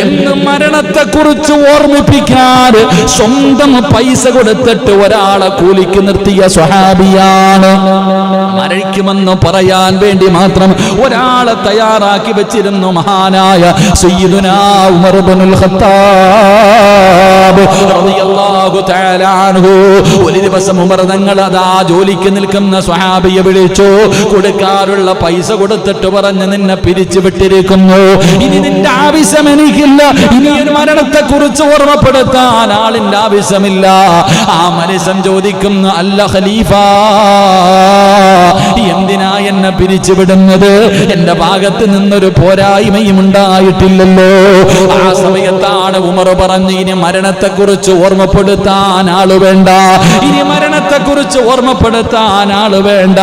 എന്ന് മരണത്തെക്കുറിച്ച് ഓർമ്മിപ്പിക്കാൻ സ്വന്തം പൈസ കൊടുത്തിട്ട് ഒരാളെ കൂലിക്ക് നിർത്തിയ സ്വഹാബിയാണ്. മരിക്കുമെന്ന് പറയാൻ വേണ്ടി മാത്രം ഒരാളെ തയ്യാറാക്കി വെച്ചിരുന്നു മഹാനായ സയ്യിദുനാ ഉമർ ഇബ്നുൽ ഖത്താബ് റളിയല്ലാഹു തആല അൻഹു. ഒരു ദിവസം ഉമർ തങ്ങൾ അതാ ജോലിക്ക് നിൽക്കുന്ന സ്വഹാബിയെ വിളിച്ചു. കൊടുക്കാറുള്ള പൈസ കൊടുത്തിട്ട് പറഞ്ഞു, നിന്നെ പിരിച്ചു വിട്ടിരിക്കുന്നു, ഇനി നിന്റെ ആവശ്യം എനിക്കില്ല, ഇനി ഒരു മരണത്തെ കുറിച്ച് ഓർമ്മപ്പെടുത്താൻ ആളിന്റെ ആവശ്യമില്ല. ആ മനുഷ്യൻ ചോദിക്കുന്നു, അല്ല ഖലീഫ, എന്തിനാ എന്നെ പിരിച്ചുവിടുന്നത്? എന്റെ ഭാഗത്ത് നിന്നൊരു പോരായ്മയും ഉണ്ടായിട്ടില്ലല്ലോ. ആ സമയത്താണ് ഉമർ പറഞ്ഞു, ഇനി മരണത്തെക്കുറിച്ച് ഓർമ്മപ്പെടുത്താൻ ആള് വേണ്ട, ഇനി മരണത്തെക്കുറിച്ച് ഓർമ്മപ്പെടുത്താൻ ആള് വേണ്ട.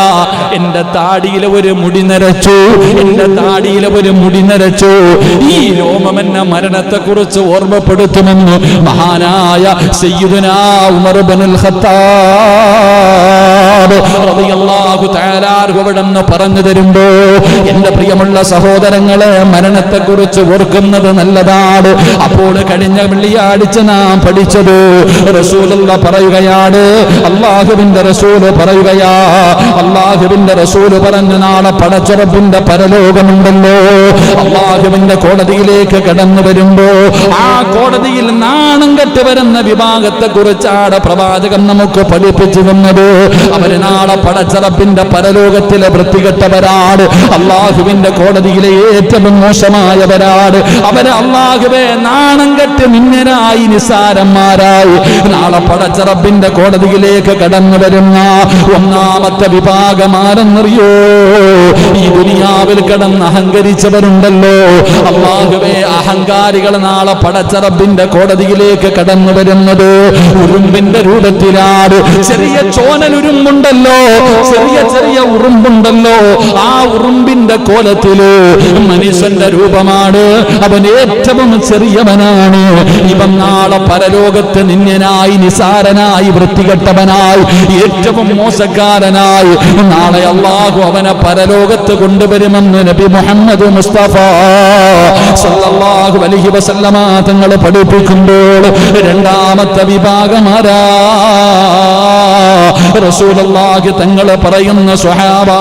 എന്റെ താടിയിലെ ഒരു മുടി നരച്ചു, എന്റെ താടിയിലെ ഒരു മുടി നരച്ചു. ഈ രോമം എന്നെ മരണത്തെക്കുറിച്ച് ഓർമ്മപ്പെടുത്തുമെന്ന് മഹാനായ സയ്യിദുനാ ഉമർ ഇബ്നുൽ ഖത്താബ് റളിയല്ലാഹു തആല അവിടെന്ന് പറഞ്ഞു തരുമ്പോ എന്റെ പ്രിയമുള്ള സഹോദരങ്ങളെ, മരണത്തെക്കുറിച്ച് ഓർക്കുന്നത് നല്ലതാണ്. അപ്പോൾ കഴിഞ്ഞ വെള്ളിയാഴ്ച നാം പഠിച്ചത് റസൂലുള്ളാഹി പറയുകയാണ്, അല്ലാഹുവിന്റെ റസൂല് പറയുകയാ, അല്ലാഹുവിന്റെ റസൂല് പറഞ്ഞ നാളെ പടച്ചറപ്പിന്റെ പരലോകമുണ്ടല്ലോ. അല്ലാഹുവിന്റെ കോടതിയിലേക്ക് കടന്നു വരുമ്പോ ആ കോടതിയിൽ നാണം കെട്ട് വരുന്ന വിഭാഗത്തെ കുറിച്ചാണ് പ്രവാചകൻ നമുക്ക് പഠിപ്പിച്ചു തന്നത്. അവര് നാളെ പടച്ചറപ്പിന്റെ പരലോകത്തിലെ വൃത്തികെട്ടവരാണ്, അല്ലാഹുവിന്റെ കോടതിയിലെ ഏറ്റവും മോശമായവരാണ്. അവര് അല്ലാഹുവേ നാണം കെട്ട് നിന്നരായി നിസാരന്മാരായി നാളെ പടച്ചറപ്പിന്റെ കോടതിയിലേക്ക് കടന്നു വരുന്ന ഒന്നാമത്തെ വിഭാഗം ആരെന്നറിയോ? ഈ ദുനിയാവിൽ കിടന്ന് അഹങ്കരിച്ചവരുണ്ടല്ലോ. അല്ലാഹുവേ, അഹങ്കാരികൾ നാളെ പടച്ചറപ്പിന്റെ കോടതിയിലേക്ക് കടന്നു വരുന്നത് ഉറുമ്പിന്റെ രൂപത്തിലാണ്. ചെറിയ ചോനലുരുമ്പുണ്ടല്ലോ, ചെറിയ ചെറിയ ഉറുമ്പുണ്ടല്ലോ, ആ ഉറുമ്പിന്റെ കോലത്തില് മനുഷ്യന്റെ രൂപമാണ്. അവൻ ഏറ്റവും ചെറിയവനാണ്. ഇവൻ നാളെ പരലോകത്ത് നിന്യനായി, നിസാരനായി, വൃത്തികെട്ടവനായി, ഏറ്റവും മോശക്കാരനായി നാളെ അല്ലാഹു അവനെ പരലോകത്ത് കൊണ്ടുവരുമെന്ന് നബി മുഹമ്മദ് മുസ്തഫ സല്ലല്ലാഹു അലൈഹി വസല്ലമ തങ്ങൾ പഠിപ്പിക്കുമ്പോൾ രണ്ടാമത്തെ വിഭാഗം ആരാ? റസൂലുള്ളാഹി തങ്ങൾ പറയുന്ന സ്വഹാബാ,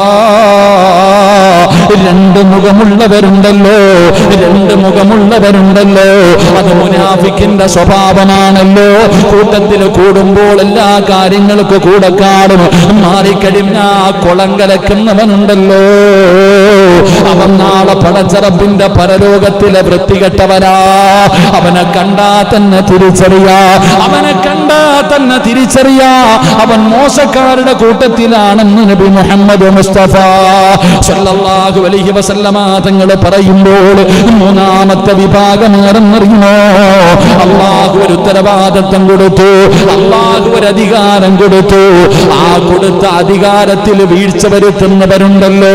രണ്ട് മുഖമുള്ളവരുണ്ടല്ലോ, രണ്ട് മുഖമുള്ളവരുണ്ടല്ലോ. അത് മുനാഫിക്കിന്റെ സ്വഭാവമാണല്ലോ. കൂട്ടത്തിൽ കൂടുമ്പോൾ എല്ലാ കാര്യങ്ങൾക്കും കൂടെ കാണും, മാറിക്കഴിഞ്ഞ കുളം കലക്കുന്നവനുണ്ടല്ലോ. അവൻ നാളെ പടച്ചറപ്പിന്റെ പരലോകത്തിലെ വൃത്തികെട്ടവനാ. അവനെ കണ്ടാ തന്നെ തിരിച്ചറിയാ, അവനെ കണ്ടാ തന്നെ തിരിച്ചറിയാ അവൻ മോശക്കാരുടെ കൂട്ടത്തിലാണെന്ന് നബി മുഹമ്മദ് മുസ്തഫ സല്ലല്ലാഹു അലൈഹി വസല്ലമ തങ്ങൾ പറയുമ്പോൾ മൂന്നാമത്തെ വിഭാഗം ആരെന്നറിയുമോ? അല്ലാഹു ഒരു ഉത്തരവാദിത്വം കൊടുത്തു, അല്ലാഹു ഒരു അധികാരം കൊടുത്തു. ആ കൊടുത്ത അധികാരത്തിൽ വീഴ്ച വരുത്തുന്നവരുണ്ടല്ലോ.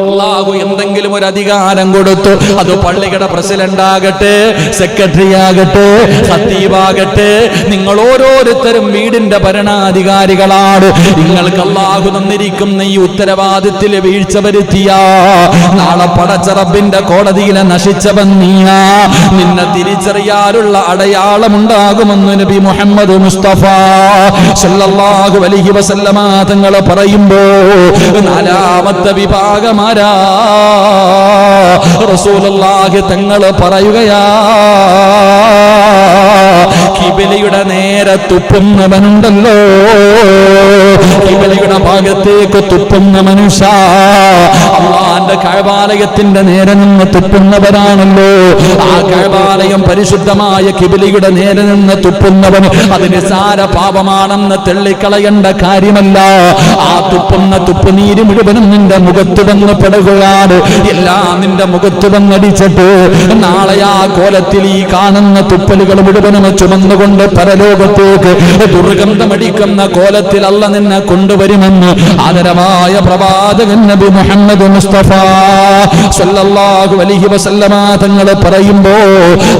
അല്ലാഹു എന്തെങ്കിലും ഒരു അധികാരം കൊടുത്തു, അത് പള്ളിയുടെ പ്രസിഡന്റ് ആകട്ടെ, സെക്രട്ടറി ആകട്ടെ, ഖത്തീബാകട്ടെ, നിങ്ങൾ ഓരോരുത്തരും വീടിന്റെ ഭരണാധികാരികളാണ്. നിങ്ങൾക്ക് അല്ലാഹു തന്നിരിക്കുന്ന ഈ ഉത്തരവാദിത്തത്തിൽ വീഴ്ച വരുത്തിയ നാളെ പടച്ചറബിന്റെ കോടതിയിലെ നശിച്ചവൻ നീയാ. നിന്നെ തിരിച്ചറിയാനുള്ള അടയാളമുണ്ടാകുമെന്ന് നബി മുഹമ്മദ് മുസ്തഫ സല്ലല്ലാഹു അലൈഹി വസല്ലമ തങ്ങൾ പറയുമ്പോ നാലാമത്തെ വിഭാഗമാരാ? റസൂലുള്ളാഹി തങ്ങൾ പറയുകയാ, കിബിലയുടെ നേരെ തുപ്പുന്നവനുണ്ടല്ലോ, കിബിലയുടെ ഭാഗത്തേക്ക് തുപ്പുന്ന മനുഷ്യ, അല്ലാഹുവിന്റെ കഅബാലയത്തിന്റെ നേരെ നിന്ന് തുപ്പുന്നവരാണല്ലോ. ആ കഅബാലയം പരിശുദ്ധമായ കിബിലയുടെ നേരെ നിന്ന് തുപ്പുന്നവൻ അത് നിസാര പാപമാണെന്ന് തെള്ളിക്കളയേണ്ട കാര്യമല്ല. ആ തുപ്പുന്ന തുപ്പുനീര് മുഴുവനും നിന്റെ മുഖത്ത് വന്ന് പെടുകയാണ്. എല്ലാം നിന്റെ മുഖത്ത് വന്നടിച്ചിട്ട് നാളെ ആ കോലത്തിൽ ഈ കാണുന്ന തുപ്പലുകൾ മുഴുവനും ചുമന്നുകൊണ്ട് പരലോകത്തേക്ക് ദുർഗന്ധമടിക്കുന്ന കോലത്തിൽ അല്ല നിന്നെ കൊണ്ടുവരുമെന്ന് ആദരവായ പ്രവാചകൻ നബി മുഹമ്മദ് മുസ്തഫ സല്ലല്ലാഹു അലൈഹി വസല്ലമ തങ്ങൾ പറയുമ്പോ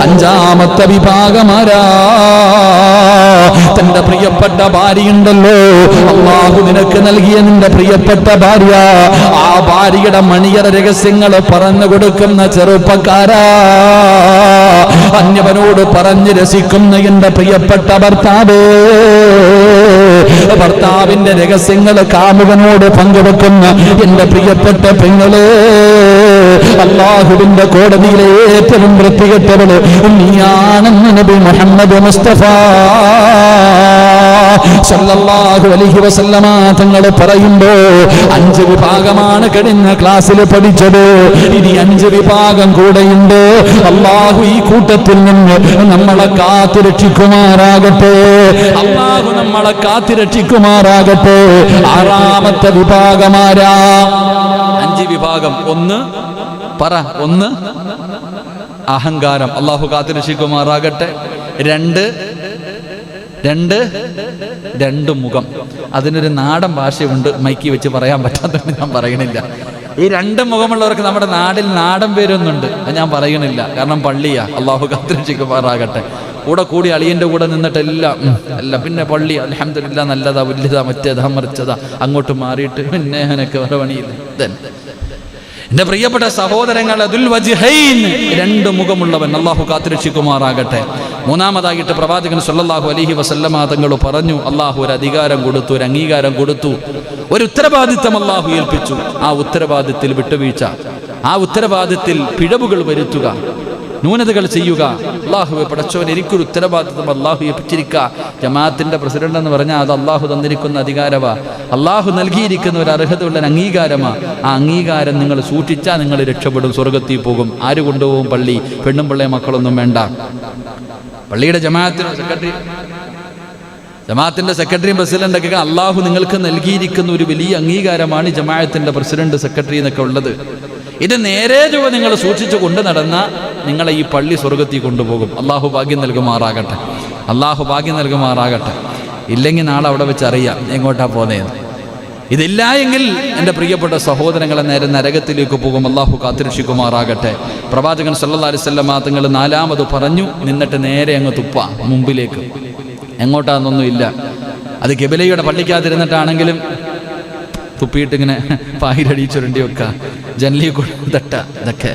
അഞ്ചാമത്തെ വിഭാഗമാരാ? തന്റെ പ്രിയപ്പെട്ട ഭാര്യയുണ്ടല്ലോ, അല്ലാഹു നിനക്ക് നൽകിയ നിന്റെ പ്രിയപ്പെട്ട ഭാര്യ, ആ ഭാര്യയുടെ മണിയറ രഹസ്യങ്ങൾ പറഞ്ഞു കൊടുക്കുന്ന ചെറുപ്പക്കാരാ, അന്യവനോട് പറഞ്ഞ് രസിക്കുന്ന എന്റെ പ്രിയപ്പെട്ട ഭർത്താവേ, ഭർത്താവിന്റെ രഹസ്യങ്ങൾ കാമുകനോട് പങ്കുവെക്കുന്ന എന്റെ പ്രിയപ്പെട്ട പെങ്ങളെ, അല്ലാഹുവിന്റെ കോടതിയിലെ ഏറ്റവും വൃത്തികെട്ടവള് നീയാണെന്ന് നബി മുഹമ്മദ് മുസ്തഫ സല്ലല്ലാഹു അലൈഹി വസല്ലമ തങ്ങൾ പറയുമ്പോ 5 വിഭാഗമാണ് കഴിഞ്ഞ ക്ലാസ്സിൽ പഠിച്ചത്. ഇനി 5 വിഭാഗം കൂടെയുണ്ട്. അല്ലാഹു ഈ കൂട്ടത്തിൽ നിന്ന് നമ്മളെ കാത്തുരക്ഷിക്കുമാറാകട്ടെ, അല്ലാഹു നമ്മളെ കാത്തുരക്ഷിക്കുമാറാകട്ടെ. ആറാമത്തെ വിഭാഗമാരാ? 5 വിഭാഗം. ഒന്ന് പറ, ഒന്ന് അഹങ്കാരം, അല്ലാഹു കാത്തുരക്ഷിക്കുമാറാകട്ടെ. രണ്ട് മുഖം. അതിനൊരു നാടൻ ഭാഷയുണ്ട്, മൈക്കി വെച്ച് പറയാൻ പറ്റാത്തതുകൊണ്ട് ഞാൻ പറയണില്ല. ഈ രണ്ട് മുഖമുള്ളവർക്ക് നമ്മുടെ നാടിൽ നാടൻ പേരൊന്നുണ്ട്, അത് ഞാൻ പറയണില്ല, കാരണം പള്ളിയാ. അള്ളാഹു കാത്തിരക്ഷിക്കുമാറാകട്ടെ. കൂടെ കൂടി അളിയൻ്റെ കൂടെ നിന്നിട്ടെല്ലാം അല്ല പിന്നെ പള്ളി അൽഹംദുലില്ലാ നല്ലതാ വലുതാ മറ്റേതാ മറിച്ചതാ അങ്ങോട്ട് മാറിയിട്ട് പിന്നെ എനിക്ക് വേറെ പണിയില്ല. എന്റെ പ്രിയപ്പെട്ട സഹോദരങ്ങൾ, ദുൽ വജ്ഹൈൻ, രണ്ട് മുഖമുള്ളവൻ, അള്ളാഹു കാത്തിരക്ഷിക്കുമാറാകട്ടെ. മൂന്നാമതായിട്ട് പ്രവാചകൻ സല്ലല്ലാഹു അലൈഹി വസല്ലമ തങ്ങൾ പറഞ്ഞു, അള്ളാഹു ഒരു അധികാരം കൊടുത്തു, ഒരു അംഗീകാരം കൊടുത്തു, ഒരു ഉത്തരവാദിത്തം അള്ളാഹു ഏൽപ്പിച്ചു. ആ ഉത്തരവാദിത്തത്തിൽ വിട്ടുവീഴ്ച, ആ ഉത്തരവാദിത്തത്തിൽ പിഴവുകൾ വരുത്തുക, ന്യൂനതകൾ ചെയ്യുക. അള്ളാഹുവെ പടച്ചോൻ എനിക്കൊരു ഉത്തരവാദിത്വം അള്ളാഹു ഏൽപ്പിച്ചിരിക്കുക. ജമാഅത്തിന്റെ പ്രസിഡന്റ് എന്ന് പറഞ്ഞാൽ അത് അള്ളാഹു തന്നിരിക്കുന്ന അധികാരമാ, അള്ളാഹു നൽകിയിരിക്കുന്ന ഒരു അർഹതയുള്ള അംഗീകാരമാ. ആ അംഗീകാരം നിങ്ങൾ സൂക്ഷിച്ചാൽ നിങ്ങൾ രക്ഷപ്പെടും, സ്വർഗത്തിൽ പോകും. ആര് കൊണ്ടുപോകും? പള്ളി. പെണ്ണും പിള്ളേ മക്കളൊന്നും വേണ്ട. പള്ളിയുടെ ജമാഅത്തിന്റെ സെക്രട്ടറിയും പ്രസിഡന്റൊക്കെ അള്ളാഹു നിങ്ങൾക്ക് നൽകിയിരിക്കുന്ന ഒരു വലിയ അംഗീകാരമാണ് ജമാഅത്തിന്റെ പ്രസിഡന്റ്, സെക്രട്ടറി എന്നൊക്കെ ഉള്ളത്. ഇത് നേരെ ചൊവ്വ നിങ്ങൾ സൂക്ഷിച്ചു കൊണ്ട് നടന്ന നിങ്ങളെ ഈ പള്ളി സ്വർഗത്തിൽ കൊണ്ടുപോകും. അള്ളാഹു ഭാഗ്യം നൽകുമാറാകട്ടെ, അള്ളാഹു ഭാഗ്യം നൽകുമാറാകട്ടെ. ഇല്ലെങ്കിൽ നാളെ അവിടെ വെച്ച് അറിയാം എങ്ങോട്ടാ പോകുന്നതെന്ന്. ഇതില്ല എങ്കിൽ എൻ്റെ പ്രിയപ്പെട്ട സഹോദരങ്ങളെ നേരെ നരകത്തിലേക്ക് പോകും. അള്ളാഹു കാത്തിരക്ഷിക്കുമാറാകട്ടെ. പ്രവാചകൻ സല്ലല്ലാഹു അലൈഹി വസല്ലം തങ്ങൾ നാലാമത് പറഞ്ഞു, നിന്നിട്ട് നേരെ അങ്ങ് തുപ്പ മുമ്പിലേക്ക്. എങ്ങോട്ടാന്നൊന്നുമില്ല. അത് ഖിബലയുടെ പള്ളിക്കകത്തിരുന്നിട്ടാണെങ്കിലും തുപ്പിയിട്ടിങ്ങനെ പായിലടി ചുരണ്ടി വെക്കുക, ജനലി തട്ട, ഇതൊക്കെ.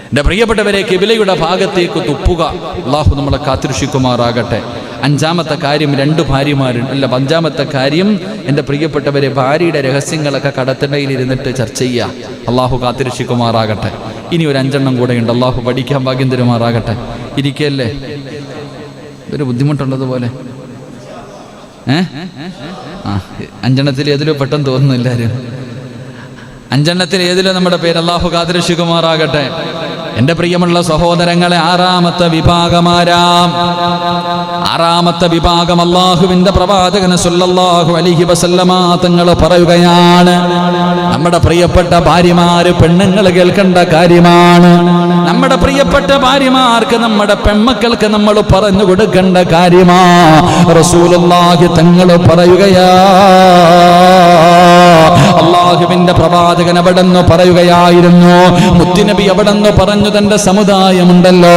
എൻ്റെ പ്രിയപ്പെട്ടവരെ, ഖിബലയുടെ ഭാഗത്തേക്ക് തുപ്പുക. അള്ളാഹു നമ്മളെ കാത്തിരക്ഷിക്കുമാറാകട്ടെ. അഞ്ചാമത്തെ കാര്യം, രണ്ട് ഭാര്യമാരുണ്ട് അല്ല, അഞ്ചാമത്തെ കാര്യം എൻ്റെ പ്രിയപ്പെട്ടവരെ, ഭാര്യയുടെ രഹസ്യങ്ങളൊക്കെ കടത്തിടയിൽ ഇരുന്നിട്ട് ചർച്ച ചെയ്യുക. അള്ളാഹു കാത്തിരക്ഷിക്കുമാറാകട്ടെ. ഇനി ഒരു 5 കൂടെയുണ്ട്. അള്ളാഹു പഠിക്കാൻ ഭാഗ്യം തരുമാറാകട്ടെ. ഇരിക്കല്ലേ, ഇതൊരു ബുദ്ധിമുട്ടുള്ളതുപോലെ. 5 ഏതിലോ പെട്ടെന്ന് തോന്നുന്നു എല്ലാവരും. 5 ഏതിലോ നമ്മുടെ പേര്. അള്ളാഹു കാത്തിരക്ഷിക്കുമാറാകട്ടെ. എൻ്റെ പ്രിയമുള്ള സഹോദരങ്ങളെ, ആറാമത്തെ വിഭാഗമാരാം. ആറാമത്തെ വിഭാഗം അള്ളാഹുവിൻ്റെ പ്രവാചകൻ സല്ലല്ലാഹു അലൈഹി വസല്ലമ തങ്ങൾ പറയുകയാണ്, നമ്മുടെ പ്രിയപ്പെട്ട ഭാര്യമാര്, പെണ്ണുങ്ങൾ കേൾക്കേണ്ട കാര്യമാണ്. നമ്മുടെ പ്രിയപ്പെട്ട ഭാര്യമാർക്ക്, നമ്മുടെ പെൺമക്കൾക്ക് നമ്മൾ പറഞ്ഞു കൊടുക്കേണ്ട കാര്യമാ. റസൂലുള്ളാഹി തങ്ങൾ പറയുകയാ, അള്ളാഹുവിന്റെ പ്രവാചകൻ അവിടെന്ന് പറയുകയായിരുന്നു, മുത്തുനബി അവിടെന്ന് പറഞ്ഞു, തന്റെ സമുദായമുണ്ടല്ലോ,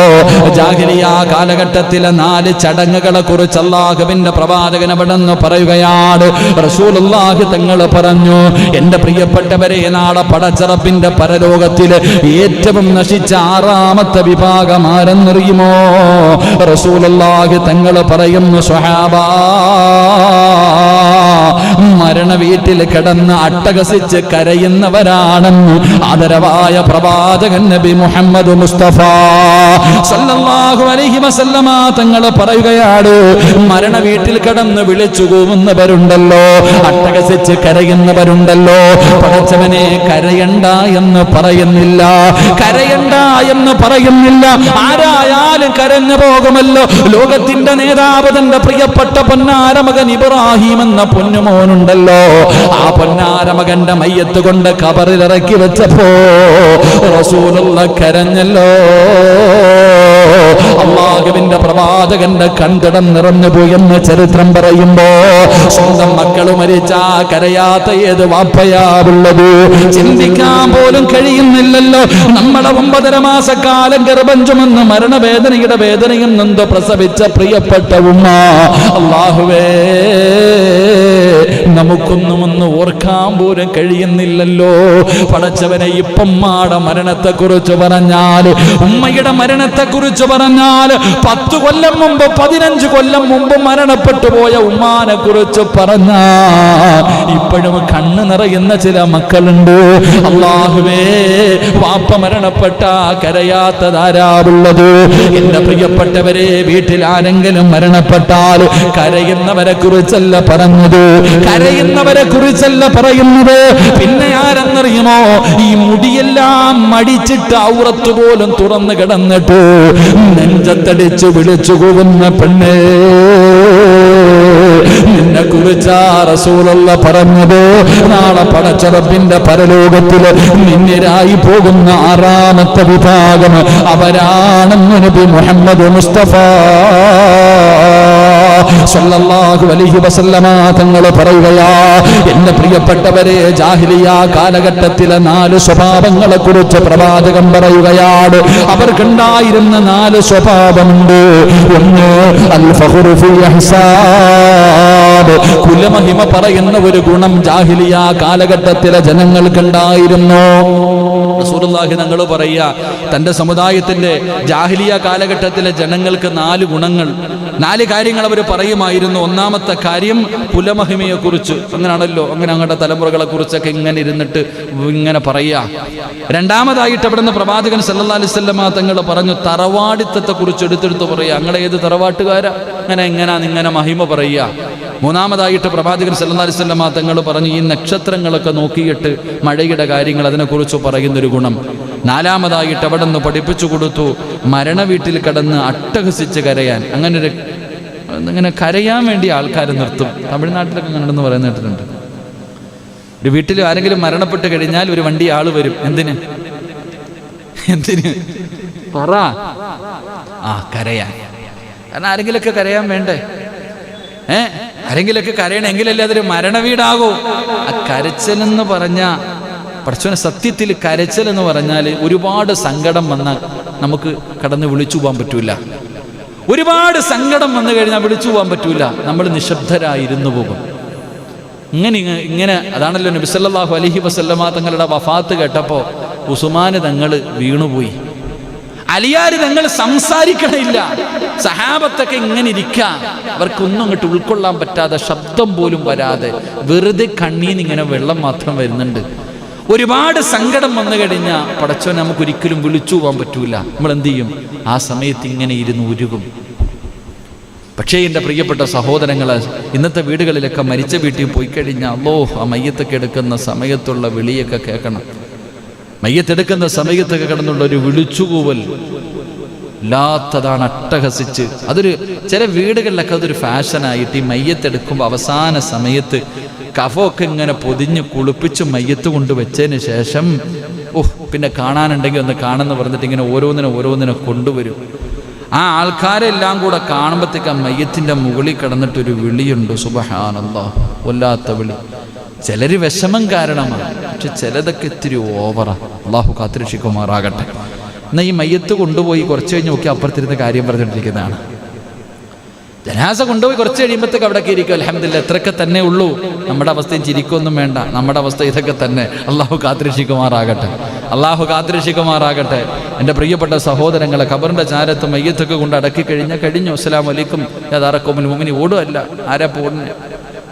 ജാഹിലിയ്യ കാലഘട്ടത്തിലെ 4 ചടങ്ങുകളെ കുറിച്ച് അള്ളാഹുവിന്റെ പ്രവാചകൻ അവിടെന്ന് പറയുകയാണ്. റസൂലുള്ളാഹി തങ്ങൾ പറഞ്ഞു, എന്റെ പ്രിയപ്പെട്ടവരെ, നാളെ പടച്ചറപ്പിന്റെ പരലോകത്തിലെ ഏറ്റവും നശിച്ച 6ാമത്തെ വിഭാഗം ആരെന്നറിയുമോ? റസൂലുള്ളാഹി തങ്ങൾ പറയുന്നു, സ്വഹാബാ, മരണ വീട്ടിൽ കിടന്ന് അട്ടഹസിച്ച് കരയുന്നവരാണെന്ന് ആദരവായ പ്രവാചകൻ നബി മുഹമ്മദ് മുസ്തഫ സല്ലല്ലാഹു അലൈഹി വസല്ലമ തങ്ങൾ പറയുകയാണ്, മരണ വീട്ടിൽ കിടന്ന് വിളിച്ചു കൂവുന്നവരുണ്ടല്ലോ, അട്ടഹസിച്ച് കരയുന്നവരുണ്ടല്ലോ, പടച്ചവനെ കരയണ്ട എന്ന് പറയുന്നില്ല, കരയണ്ട എന്ന് പറയുന്നില്ല. ആരായാലും കരഞ്ഞു പോകുമല്ലോ. ലോകത്തിന്റെ നേതാവ്, തന്റെ പ്രിയപ്പെട്ട പൊന്നാര മകൻ ഇബ്രാഹിം എന്ന പൊന്നുമോനുണ്ടല്ലോ, ആ പൊന്നാര മകന്റെ മയ്യത്ത് കൊണ്ട് ഖബറിലിറക്കി വെച്ചപ്പോ റസൂലുള്ള കരഞ്ഞല്ലോ. അല്ലാഹുവിന്റെ പ്രവാചകന്റെ കൺതടം നിറഞ്ഞു പോയെന്ന് ചരിത്രം പറയുമ്പോ, സ്വന്തം മക്കൾ മരിച്ചാ കരയാത്ത ഏത് വാപ്പയാവുള്ളത്? ചിന്തിക്കാൻ പോലും കഴിയുന്നില്ലല്ലോ. നമ്മളെ 9.5 മാസക്കാലം ഗർഭം ചുമന്ന് മരണവേദനയുടെ വേദനയും നൊന്ത് പ്രസവിച്ച പ്രിയപ്പെട്ട ഉമ്മ, അല്ലാഹുവേ, നമുക്കൊന്നും ഒന്ന് ഓർക്കാൻ പോലും കഴിയുന്നില്ലല്ലോ. പടച്ചവനെ, ഇപ്പമ്മയുടെ മരണത്തെക്കുറിച്ച് പറഞ്ഞാൽ, ഉമ്മയുടെ മരണത്തെക്കുറിച്ച് പറഞ്ഞാൽ, 10 കൊല്ലം മുമ്പ് 15 കൊല്ലം മുമ്പ് മരണപ്പെട്ടു പോയ ഉമ്മാനെ കുറിച്ച് പറഞ്ഞാൽ ഇപ്പോഴും കണ്ണ് നിറയുന്ന ചില മക്കളുണ്ട്. അല്ലാഹുവേ, വാപ്പ മരണപ്പെട്ട കരയാത്തതാരാവുള്ളത്? എന്റെ പ്രിയപ്പെട്ടവരെ, വീട്ടിൽ ആരെങ്കിലും മരണപ്പെട്ടാൽ കരയുന്നവരെ കുറിച്ചല്ല പറഞ്ഞത്, കരയുന്നവരെ കുറിച്ചല്ല പറയുന്നത്. പിന്നെ ആരെന്നറിയുമോ? ഈ മുടിയെല്ലാം മടിച്ചിട്ട് ഔറത്ത് പോലും തുറന്നു കിടന്നിട്ട് നെഞ്ചത്തടിച്ച് വിളിച്ചു പോകുന്ന പെണ്ണേ, നിന്നെ കുറിച്ചാ റസൂലുള്ള പറഞ്ഞത്. നാളെ പടച്ചറപ്പിന്റെ പരലോകത്തിൽ നിന്നിരായി പോകുന്ന 6ാമത്തെ വിഭാഗം അവരാണെന്ന് നബി മുഹമ്മദ് മുസ്തഫ സ്വല്ലല്ലാഹു അലൈഹി വസല്ലമ തങ്ങൾ പറയുകയാ, എന്റെ പ്രിയപ്പെട്ടവരെ, ജാഹിലിയ കാലഘട്ടത്തിലെ 4 സ്വഭാവങ്ങളെ കുറിച്ച് പ്രവാചകൻ പറയുകയാണ്. അവർക്കുണ്ടായിരുന്ന 4 സ്വഭാവമുണ്ട്. ഒന്ന് അൽ ഫഖ്റു ഫി ഇഹ്സാബ്, കുലമഹിമ പറയുന്ന ഒരു ഗുണം ജാഹിലിയ കാലഘട്ടത്തിലെ ജനങ്ങൾക്കുണ്ടായിരുന്നു. റസൂലുള്ളാഹി തങ്ങൾ പറയുക, തന്റെ സമുദായത്തിന്റെ ജാഹിലിയ കാലഘട്ടത്തിലെ ജനങ്ങൾക്ക് 4 ഗുണങ്ങൾ, 4 കാര്യങ്ങൾ അവർ പറയുമായിരുന്നു. ഒന്നാമത്തെ കാര്യം കുലമഹിമയെ കുറിച്ച്. അങ്ങനെയാണല്ലോ, അങ്ങനെ അങ്ങോട്ട് തലമുറകളെ കുറിച്ചൊക്കെ ഇങ്ങനെ ഇരുന്നിട്ട് ഇങ്ങനെ പറയുക. രണ്ടാമതായിട്ട് അവിടുന്ന് പ്രവാചകൻ സല്ലല്ലാഹു അലൈഹി വസല്ലമ തങ്ങൾ പറഞ്ഞു, തറവാടിത്തത്തെ കുറിച്ച് എടുത്തെടുത്ത് പറയുക. അങ്ങനെ ഏത് തറവാട്ടുകാരാ ഇങ്ങനെ മഹിമ പറയുക. മൂന്നാമതായിട്ട് പ്രവാചകൻ സല്ലല്ലാഹു അലൈഹി വസല്ലമ തങ്ങൾ പറഞ്ഞു, ഈ നക്ഷത്രങ്ങളൊക്കെ നോക്കിയിട്ട് മഴയുടെ കാര്യങ്ങൾ അതിനെക്കുറിച്ച് പറയുന്നൊരു ഗുണം. നാലാമതായിട്ട് അവിടെ നിന്ന് പഠിപ്പിച്ചു കൊടുത്തു, മരണ വീട്ടിൽ കിടന്ന് അട്ടഹസിച്ച് കരയാൻ. അങ്ങനെ കരയാൻ വേണ്ടി ആൾക്കാർ നിർത്തും. തമിഴ്നാട്ടിലൊക്കെ കണ്ടെന്ന് പറയുന്ന കേട്ടിട്ടുണ്ട്. ഒരു വീട്ടിൽ ആരെങ്കിലും മരണപ്പെട്ട് കഴിഞ്ഞാൽ ഒരു വണ്ടി ആള് വരും. എന്തിന് പറ? കരയാൻ. കാരണം ആരെങ്കിലൊക്കെ കരയാൻ വേണ്ടേ? ആരെങ്കിലൊക്കെ കരയണമെങ്കിലല്ലേ അതൊരു മരണവീടാകൂ. ആ കരച്ചലെന്ന് പറഞ്ഞ പടച്ചോനെ, സത്യത്തിൽ കരച്ചൽ എന്ന് പറഞ്ഞാൽ ഒരുപാട് സങ്കടം വന്നാൽ നമുക്ക് കടന്ന് വിളിച്ചു പോകാൻ പറ്റൂല. ഒരുപാട് സങ്കടം വന്നു കഴിഞ്ഞാൽ വിളിച്ചു പോകാൻ പറ്റൂല. നമ്മൾ നിശബ്ദരായിരുന്നു പോകും. ഇങ്ങനെ അതാണല്ലോ നബി സല്ലല്ലാഹു അലൈഹി വസല്ലമ തങ്ങളുടെ വഫാത്ത് കേട്ടപ്പോൾ ഉസ്മാൻ തങ്ങൾ വീണുപോയി. അലിയാർ തങ്ങൾ സംസാരിക്കണില്ല. സഹാബത്തൊക്കെ ഇങ്ങനെ ഇരിക്കാം. അവർക്കൊന്നും അങ്ങോട്ട് ഉൾക്കൊള്ളാൻ പറ്റാതെ, ശബ്ദം പോലും വരാതെ, വെറുതെ കണ്ണീന്ന് ഇങ്ങനെ വെള്ളം മാത്രം വരുന്നുണ്ട്. ഒരുപാട് സങ്കടം വന്നു കഴിഞ്ഞാൽ പടച്ചോനെ നമുക്കൊരിക്കലും വിളിച്ചു പോകാൻ പറ്റൂല. നമ്മൾ എന്ത് ചെയ്യും? ആ സമയത്ത് ഇങ്ങനെ ഇരുന്ന് ഉരുകും. പക്ഷേ എൻ്റെ പ്രിയപ്പെട്ട സഹോദരങ്ങളെ, ഇന്നത്തെ വീടുകളിലൊക്കെ മരിച്ച വീട്ടിൽ പോയി കഴിഞ്ഞാൽ ആ മയ്യത്തൊക്കെ എടുക്കുന്ന സമയത്തുള്ള വിളിയൊക്കെ കേൾക്കണം. മയ്യത്തെടുക്കുന്ന സമയത്തൊക്കെ കിടന്നുള്ള ഒരു വിളിച്ചുകൂവൽ ലാത്തതാണ്, അട്ടഹസിച്ച്. അതൊരു ചില വീടുകളിലൊക്കെ അതൊരു ഫാഷനായിട്ട് ഈ മയ്യത്തെടുക്കുമ്പോൾ അവസാന സമയത്ത് കഫമൊക്കെ ഇങ്ങനെ പൊതിഞ്ഞ് കുളിപ്പിച്ച് മയ്യത്ത് കൊണ്ട് വെച്ചതിന് ശേഷം പിന്നെ കാണാനുണ്ടെങ്കിൽ ഒന്ന് കാണുമെന്ന് പറഞ്ഞിട്ട് ഇങ്ങനെ ഓരോന്നിനെ കൊണ്ടുവരും. ആ ആൾക്കാരെല്ലാം കൂടെ കാണുമ്പോഴത്തേക്ക് ആ മയ്യത്തിൻ്റെ മുകളിൽ കിടന്നിട്ടൊരു വിളിയുണ്ട്, സുബ്ഹാനല്ലാഹ്, വല്ലാത്ത വിളി. ചിലർ വിഷമം കാരണമാണ്, പക്ഷെ ചിലതൊക്കെ ഇത്തിരി ഓവറാ. അള്ളാഹു കാത്തുരക്ഷിക്കുമാറാകട്ടെ. എന്നാൽ ഈ മയ്യത്ത് കൊണ്ടുപോയി കുറച്ച് കഴിഞ്ഞ് നോക്കി അപ്പുറത്തിരുന്ന കാര്യം പറഞ്ഞുകൊണ്ടിരിക്കുന്നതാണ്. ജനാസ കൊണ്ടുപോയി കുറച്ച് കഴിയുമ്പോഴത്തേക്ക് അവിടെയൊക്കെ ഇരിക്കും. അൽഹംദുലില്ലാഹ്, ഇത്രയൊക്കെ തന്നെ ഉള്ളൂ. നമ്മുടെ അവസ്ഥയും ചിരിക്കൊന്നും വേണ്ട. നമ്മുടെ അവസ്ഥ ഇതൊക്കെ തന്നെ. അള്ളാഹു കാത്തുരക്ഷിക്കുമാറാകട്ടെ. അള്ളാഹു കാത്തുരക്ഷിക്കുമാറാകട്ടെ. എൻ്റെ പ്രിയപ്പെട്ട സഹോദരങ്ങളെ, ഖബറിൻ്റെ ചാരത്ത് മയ്യത്തൊക്കെ കൊണ്ട് അടക്കി കഴിഞ്ഞു. അസ്സലാമു അലൈക്കും യാദാറക്കുമുൽ മുഅ്മിനീൻ. ഓടുകയല്ല, ആരാ പോകുന്നത്?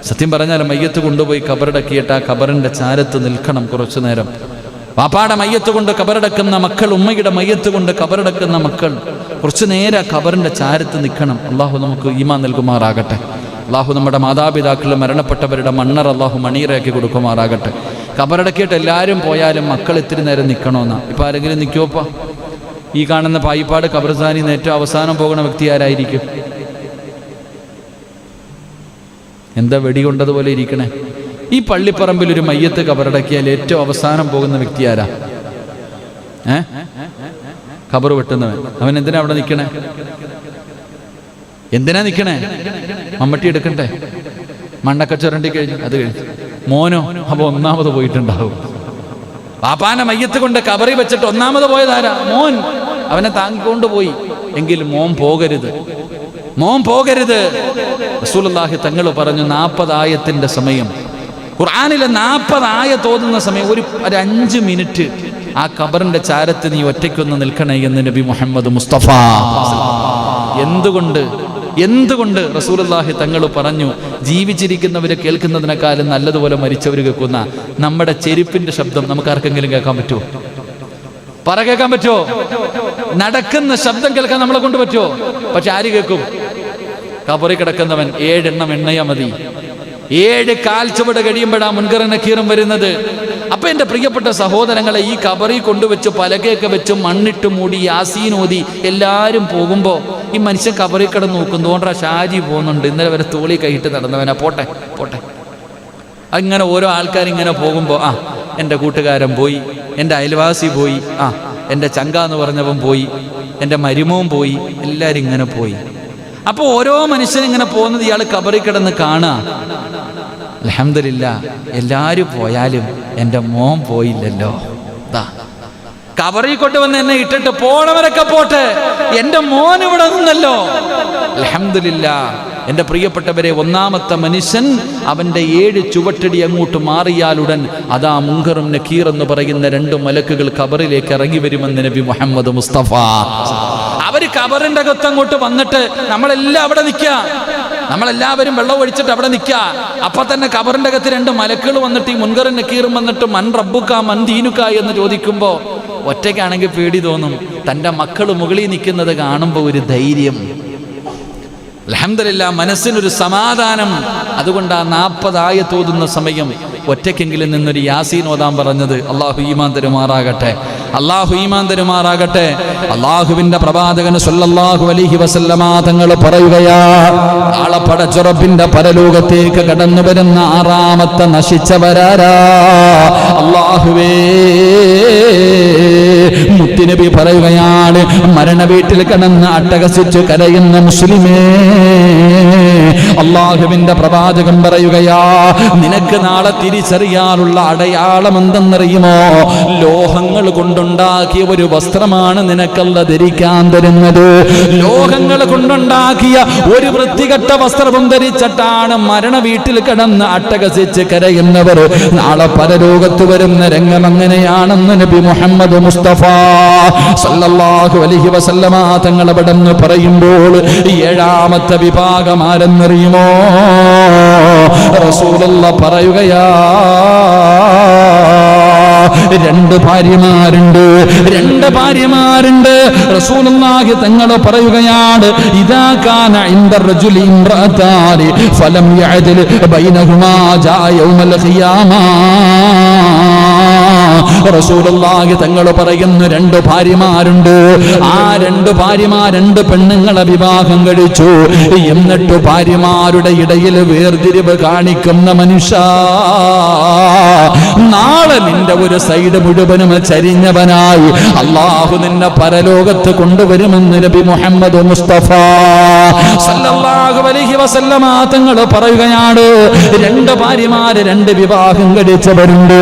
സത്യം പറഞ്ഞാൽ മയ്യത്ത് കൊണ്ടുപോയി ഖബറടക്കിയിട്ട് ആ ഖബറിൻ്റെ ചാരത്ത് നിൽക്കണം കുറച്ചു നേരം. വാപ്പാടെ മയ്യത്ത് കൊണ്ട് ഖബറടക്കുന്ന മക്കൾ, ഉമ്മയുടെ മയ്യത്ത് കൊണ്ട് ഖബറടക്കുന്ന മക്കൾ കുറച്ചു നേരം ഖബറിൻ്റെ ചാരത്ത് നിൽക്കണം. അള്ളാഹു നമുക്ക് ഈമാൻ നൽകുമാറാകട്ടെ. അള്ളാഹു നമ്മുടെ മാതാപിതാക്കൾ മരണപ്പെട്ടവരുടെ മണ്ണർ അള്ളാഹു മണീറയാക്കി കൊടുക്കുമാറാകട്ടെ. ഖബറടക്കിയിട്ട് എല്ലാവരും പോയാലും മക്കൾ ഇത്തിരി നേരം നിൽക്കണമെന്നാണ്. ഇപ്പം ആരെങ്കിലും നിൽക്കുമോപ്പാ? ഈ കാണുന്ന പായിപ്പാട് ഖബർസ്ഥാനിൽ നിന്ന് ഏറ്റവും അവസാനം പോകുന്ന വ്യക്തി ആരായിരിക്കും? എന്താ വെടികൊണ്ടതുപോലെ ഇരിക്കണേ? ഈ പള്ളിപ്പറമ്പിൽ ഒരു മയ്യത്ത് ഖബറടക്കിയാൽ ഏറ്റവും അവസാനം പോകുന്ന വ്യക്തി ആരാ? ഖബർ വെട്ടുന്നവൻ. അവൻ എന്തിനാ അവിടെ നിൽക്കണേ? എന്തിനാ നിൽക്കണേ? മമ്മട്ടി എടുക്കണ്ടേ? മണ്ണൊക്കെ ചുരണ്ടി കഴിഞ്ഞു. അത് കഴിഞ്ഞു മോനോ അപ്പോൾ ഒന്നാമത് പോയിട്ടുണ്ടാവും. പാപ്പാനെ മയ്യത്ത് കൊണ്ട് ഖബറി വെച്ചിട്ട് ഒന്നാമത് പോയതാരാ? മോൻ. അവനെ താങ്ങിക്കൊണ്ട് പോയി. എങ്കിൽ മോൻ പോകരുത്, മോൻ പോകരുത്. റസൂലുള്ളാഹി തങ്ങൾ പറഞ്ഞു 40 ആയത്തിന്റെ സമയം, ഖുർആനിലെ 40 ആയത്ത് ഓതുന്ന സമയം ഒരു 5 മിനിറ്റ് ആ ഖബറിന്റെ ചാരത്ത് നീ ഒറ്റയ്ക്കൊന്ന് നിൽക്കണേ എന്ന് നബി മുഹമ്മദ് മുസ്തഫ. എന്തുകൊണ്ട് റസൂലുള്ളാഹി തങ്ങൾ പറഞ്ഞു? ജീവിച്ചിരിക്കുന്നവരെ കേൾക്കുന്നതിനേക്കാളും നല്ലതുപോലെ മരിച്ചവർ കേൾക്കുന്ന നമ്മുടെ ചെരുപ്പിന്റെ ശബ്ദം നമുക്ക് ആർക്കെങ്കിലും കേൾക്കാൻ പറ്റുമോ? കേൾക്കാൻ പറ്റുമോ? നടക്കുന്ന ശബ്ദം കേൾക്കാൻ നമ്മളെ കൊണ്ട് പറ്റുമോ? പക്ഷെ ആര് കേൾക്കും? ഖബറിൽ കിടക്കുന്നവൻ 7 എണ്ണം എണ്ണയാ മതി. 7 കാൽ ചുവട് കഴിയുമ്പോഴാണ് മുൻകർ നക്കീറും വരുന്നത്. അപ്പൊ എൻ്റെ പ്രിയപ്പെട്ട സഹോദരങ്ങളെ, ഈ ഖബറിൽ കൊണ്ടുവച്ച് പലകയൊക്കെ വെച്ച് മണ്ണിട്ട് മൂടി യാസീൻ ഓതി എല്ലാവരും പോകുമ്പോൾ ഈ മനുഷ്യൻ ഖബറിൽ കിടന്ന് നോക്കും. തോണ്ടാ ഷാജി പോകുന്നുണ്ട്, ഇന്നലെ വരെ തോളി കൈയിട്ട് നടന്നവനാ, പോട്ടെ. അങ്ങനെ ഓരോ ആൾക്കാരിങ്ങനെ പോകുമ്പോൾ എൻ്റെ കൂട്ടുകാരൻ പോയി, എൻ്റെ അയൽവാസി പോയി, എൻ്റെ ചങ്ക എന്ന് പറഞ്ഞവൻ പോയി, എൻ്റെ മരുമോൻ പോയി, എല്ലാവരും ഇങ്ങനെ പോയി. അപ്പോൾ ഓരോ മനുഷ്യനും ഇങ്ങനെ പോകുന്നത് ഇയാൾ കബറിൽ കിടന്ന് കാണുക. അൽഹംദുലില്ലാ, എല്ലാവരും പോയാലും എൻ്റെ മോൻ പോയില്ലല്ലോ. കബറിൽ കൊണ്ടുവന്ന് എന്നെ ഇട്ടിട്ട് പോണവരൊക്കെ പോട്ടെ, എൻ്റെ മോൻ ഇവിടെ നിന്നല്ലോ. അൽഹംദുലില്ലാ. എൻ്റെ പ്രിയപ്പെട്ടവരെ, ഒന്നാമത്തെ മനുഷ്യൻ അവൻ്റെ 7 ചുവട്ടടി അങ്ങോട്ട് മാറിയാലുടൻ അതാ മുങ്കറും നക്കീർ എന്ന് പറയുന്ന 2 മലക്കുകൾ കബറിലേക്ക് ഇറങ്ങി വരുമെന്ന് നബി മുഹമ്മദ് മുസ്തഫ. അവര് കബറിന്റെ അകത്ത് അങ്ങോട്ട് വന്നിട്ട് നമ്മളെല്ലാം അവിടെ നിൽക്കുക, നമ്മളെല്ലാവരും വെള്ളം ഒഴിച്ചിട്ട് അവിടെ നിൽക്കുക. അപ്പൊ തന്നെ കബറിന്റെ അകത്ത് 2 മലക്കുകൾ വന്നിട്ട് ഈ മുൻകറും നക്കീറും വന്നിട്ട് മൻ റബ്ബുക മൻ ദീനുക എന്ന് ചോദിക്കുമ്പോൾ ഒറ്റയ്ക്കാണെങ്കിൽ പേടി തോന്നും. തൻ്റെ മക്കൾ മുകളിൽ നിൽക്കുന്നത് കാണുമ്പോൾ ഒരു ധൈര്യം, അൽഹംദുലില്ലാ, മനസ്സിനൊരു സമാധാനം. അതുകൊണ്ട് ആ 40 ആയത്ത് ഓതുന്ന സമയം ഒറ്റയ്ക്കെങ്കിലും നിന്നൊരു യാസീൻ ഓതാൻ പറഞ്ഞത്. അള്ളാഹു ഈമാൻ തരുമാറാകട്ടെ, അള്ളാഹു ഈമാൻ തരുമാറാകട്ടെ. അള്ളാഹുവിന്റെ പ്രവാചകൻ സല്ലല്ലാഹു അലൈഹി വസല്ലമ തങ്ങൾ പറയുകയാ, നാളെ പടച്ചുറപ്പിന്റെ പരലോകത്തേക്ക് കടന്നു വരുന്ന 6ാമത്തെ നശിച്ചവരാരാ? അള്ളാഹുവേ, മുത്തുനബി പറയുകയാണ്, മരണ വീട്ടിൽ കിടന്ന് അട്ടഹസിച്ച് കരയുന്ന മുസ്ലിമേ, അള്ളാഹുവിന്റെ പ്രവാചകൻ പറയുകയാ, നിനക്ക് നാളെ തിരിച്ചറിയാനുള്ള അടയാളം എന്തെന്നറിയുമോ? ലോഹങ്ങൾ കൊണ്ടുണ്ടാക്കിയ ഒരു വസ്ത്രമാണ് നിനക്കല്ല ധരിക്കാൻ തരുന്നത്. ലോഹങ്ങൾ കൊണ്ടുണ്ടാക്കിയ ഒരു വൃത്തികെട്ട വസ്ത്രവും ധരിച്ചിട്ടാണ് മരണ വീട്ടിൽ കിടന്ന് അട്ടഹസിച്ച് കരയുന്നവർ. നാളെ പരലോകത്ത് വരുന്ന രംഗം അങ്ങനെയാണെന്ന് നബി മുഹമ്മദ് മുസ്തഫ സല്ലല്ലാഹു അലൈഹി വസല്ലമ തങ്ങൾ അവിടെ നിന്ന് പറയുമ്പോൾ 7ാമത്തെ വിഭാഗം ആരെന്നറിയുമോ? റസൂലുള്ളാഹി പറയുകയാ, 2 ഭാര്യമാരുണ്ട്, 2 ഭാര്യമാരുണ്ട്. റസൂലുള്ളാഹി തങ്ങൾ പറയുകയാണ്, ഇദാ കാന ഇൻദ റജുലി ഇംറഅതാനി ഫലം യഅദിൽ ബൈനഹുമാ ജാ യൗമൽ ഖിയാമ. റസൂലുള്ളാഹി തങ്ങൾ പറയുന്നു, 2 ഭാര്യമാരുണ്ട്. ആ 2 ഭാര്യമാർ 2 പെണ്ണുങ്ങളെ വിവാഹം കഴിച്ചു. എന്നിട്ട് ഭാര്യമാരുടെ ഇടയിൽ വേർതിരിവ് കാണിക്കുന്ന മനുഷ്യ, നാളെ നിന്റെ ഒരു സൈഡ് മുഴുവനും ചരിഞ്ഞവനായി അള്ളാഹു നിന്നെ പരലോകത്ത് കൊണ്ടുവരുമെന്ന് നബി മുഹമ്മദ് മുസ്തഫ സല്ലല്ലാഹു അലൈഹി വസല്ലമ തങ്ങൾ പറയുകയാണ്. 2 ഭാര്യമാര് 2 വിവാഹം കഴിച്ചവരുണ്ട്.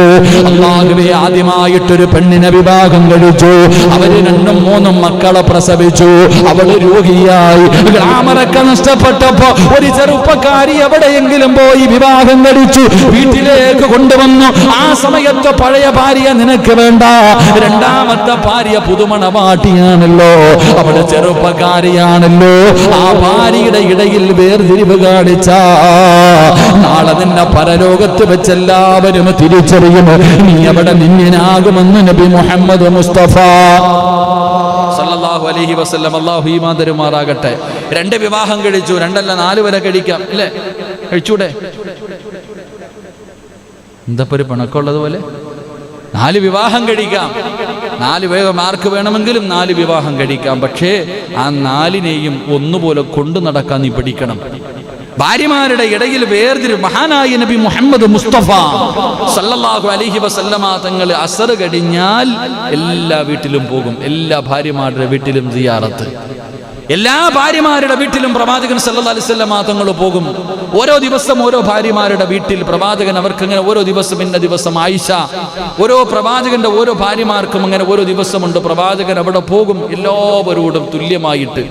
അള്ളാഹുവേ, ആദ്യമായിട്ടൊരു പെണ്ണിനെ വിവാഹം കഴിച്ചു. അവര് 2ഉം 3ഉം മക്കളെ പ്രസവിച്ചു. അവള് രോഗിയായി, ഗ്ലാമറൊക്കെ നഷ്ടപ്പെട്ടപ്പോ ഒരു ചെറുപ്പക്കാരി എവിടെയെങ്കിലും പോയി വിവാഹം കഴിച്ചു, വീട്ടിലേക്ക് കൊണ്ടുവന്നു. ആ സമയത്ത് പഴയ ഭാര്യ നിനക്ക് വേണ്ട, 2ാമത്തെ ഭാര്യ പുതുമണവാട്ടിയാണല്ലോ, അവള് ചെറുപ്പക്കാരിയാണല്ലോ. ആ ഭാര്യയുടെ ഇടയിൽ വേർതിരിവ് കാണിച്ച നാളെ നിന്നെ പരലോകത്ത് വെച്ചെല്ലാവരും തിരിച്ചറിയും. നീ അവിടെ നിന്യനാകുമെന്ന് നബി മുഹമ്മദ് മുസ്തഫ സല്ലല്ലാഹു അലൈഹി വസല്ലം. അല്ലാഹു ഈമാൻ തരുമാറാകട്ടെ. 2 വിവാഹം കഴിച്ചു, 2 അല്ല 4 വരെ കഴിക്കാം, അല്ലേ? കഴിച്ചൂടെ? എന്താ ഒരു പണക്കുള്ളത് പോലെ 4 വിവാഹം കഴിക്കാം. 4 മാർക്ക് വേണമെങ്കിലും 4 വിവാഹം കഴിക്കാം. പക്ഷേ ആ 4നെയും ഒന്നുപോലെ കൊണ്ടു നടക്കാൻ നീ പഠിക്കണം. ഭാര്യമാരുടെ ഇടയിൽ വേർതിരിവ്. മഹാനായ നബി മുഹമ്മദ് മുസ്തഫ സല്ലല്ലാഹു അലൈഹി വസല്ലമ തങ്ങൾ അസർ കഴിഞ്ഞാൽ എല്ലാ വീട്ടിലും പോകും. എല്ലാ ഭാര്യമാരുടെ വീട്ടിലും സിയാറത്ത്. എല്ലാ ഭാര്യമാരുടെ വീട്ടിലും പ്രവാചകൻ സല്ലല്ലാഹു അലൈഹി വസല്ലമ തങ്ങൾ പോകും. ഓരോ ദിവസം ഓരോ ഭാര്യമാരുടെ വീട്ടിൽ പ്രവാചകൻ അവർക്ക് അങ്ങനെ ഓരോ ദിവസം ഇന്ന ദിവസം ആയിഷ, ഓരോ പ്രവാചകന്റെ ഓരോ ഭാര്യമാർക്കും അങ്ങനെ ഓരോ ദിവസമുണ്ട്. പ്രവാചകൻ അവിടെ പോകും. എല്ലാവരോടും തുല്യമായിട്ട്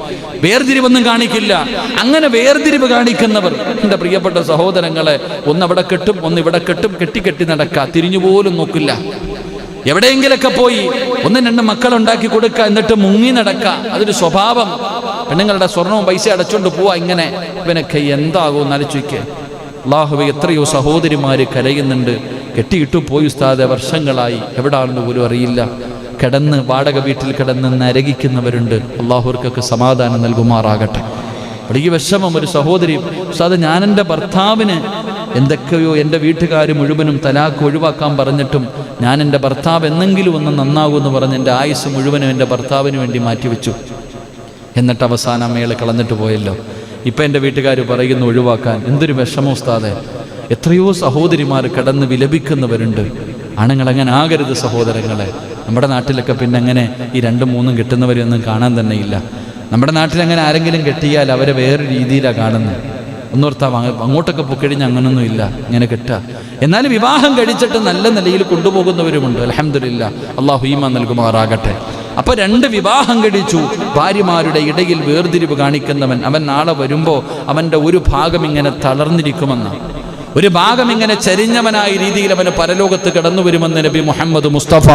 വേർതിരിവൊന്നും കാണിക്കില്ല. അങ്ങനെ വേർതിരിവ് കാണിക്കുന്നവർ, എൻ്റെ പ്രിയപ്പെട്ട സഹോദരങ്ങളെ, ഒന്നവിടെ കെട്ടും, ഒന്ന് ഇവിടെ കെട്ടും, കെട്ടി നടക്കുക, തിരിഞ്ഞു പോലും നോക്കില്ല. എവിടെയെങ്കിലൊക്കെ പോയി 1-2 മക്കളുണ്ടാക്കി കൊടുക്കുക, എന്നിട്ട് മുങ്ങി നടക്കുക. അതൊരു സ്വഭാവം. പെണ്ണുങ്ങളുടെ സ്വർണവും പൈസ അടച്ചുകൊണ്ട് പോവാ. ഇങ്ങനെ ഇവനൊക്കെ എന്താകും ആലോചിക്കുക. അല്ലാഹുവേ, എത്രയോ സഹോദരിമാര് കരയുന്നുണ്ട്. കെട്ടിയിട്ടു പോയി ഉസ്താദെ, വർഷങ്ങളായി, എവിടാണെന്ന് പോലും അറിയില്ല. കിടന്ന് വാടക വീട്ടിൽ കിടന്ന് നരകിക്കുന്നവരുണ്ട്. അല്ലാഹുവർക്കൊക്കെ സമാധാനം നൽകുമാറാകട്ടെ. വലിയ വിഷമം. ഒരു സഹോദരി, ഉസ്താദ്, ഞാൻ എൻ്റെ ഭർത്താവിന് എന്തൊക്കെയോ എൻ്റെ വീട്ടുകാർ മുഴുവനും തലാക്ക് ഒഴിവാക്കാൻ പറഞ്ഞിട്ടും ഞാൻ എൻ്റെ ഭർത്താവ് എന്നെങ്കിലും ഒന്ന് നന്നാകുമെന്ന് പറഞ്ഞ് എൻ്റെ ആയുസ് മുഴുവനും എൻ്റെ ഭർത്താവിന് വേണ്ടി മാറ്റിവെച്ചു. എന്നിട്ട് അവസാനം അമ്മയെ കളഞ്ഞിട്ട് പോയല്ലോ. ഇപ്പം എൻ്റെ വീട്ടുകാർ പറയുന്നു ഒഴിവാക്കാൻ. എന്തൊരു വിഷമം ഉസ്താദെ. എത്രയോ സഹോദരിമാർ കിടന്ന് വിലപിക്കുന്നവരുണ്ട്. ആണുങ്ങളങ്ങനെ ആകരുത് സഹോദരങ്ങളെ. നമ്മുടെ നാട്ടിലൊക്കെ പിന്നെ അങ്ങനെ ഈ 2-3 കിട്ടുന്നവരെയൊന്നും കാണാൻ തന്നെ ഇല്ല. നമ്മുടെ നാട്ടിൽ അങ്ങനെ ആരെങ്കിലും കെട്ടിയാൽ അവരെ വേറെ രീതിയിലാണ് കാണുന്നത്. ഒന്നോർത്താ അങ്ങോട്ടൊക്കെ പൊക്കഴിഞ്ഞ് അങ്ങനൊന്നും ഇല്ല, ഇങ്ങനെ കെട്ടുക. എന്നാലും വിവാഹം കഴിച്ചിട്ട് നല്ല നിലയിൽ കൊണ്ടുപോകുന്നവരുമുണ്ട്. അൽഹംദുലില്ലാ, അള്ളാഹു ഈമാൻ നൽകുമാറാകട്ടെ. അപ്പൊ 2 വിവാഹം കഴിച്ചു. ഭാര്യമാരുടെ ഇടയിൽ വേർതിരിവ് കാണിക്കുന്നവൻ അവൻ നാളെ വരുമ്പോൾ അവൻ്റെ ഒരു ഭാഗം ഇങ്ങനെ തളർന്നിരിക്കുമെന്നാണ്, ഒരു ഭാഗം ഇങ്ങനെ ചരിഞ്ഞവനായ രീതിയിൽ അവന് പരലോകത്ത് കടന്നു വരുമെന്ന് നബി മുഹമ്മദ് മുസ്തഫ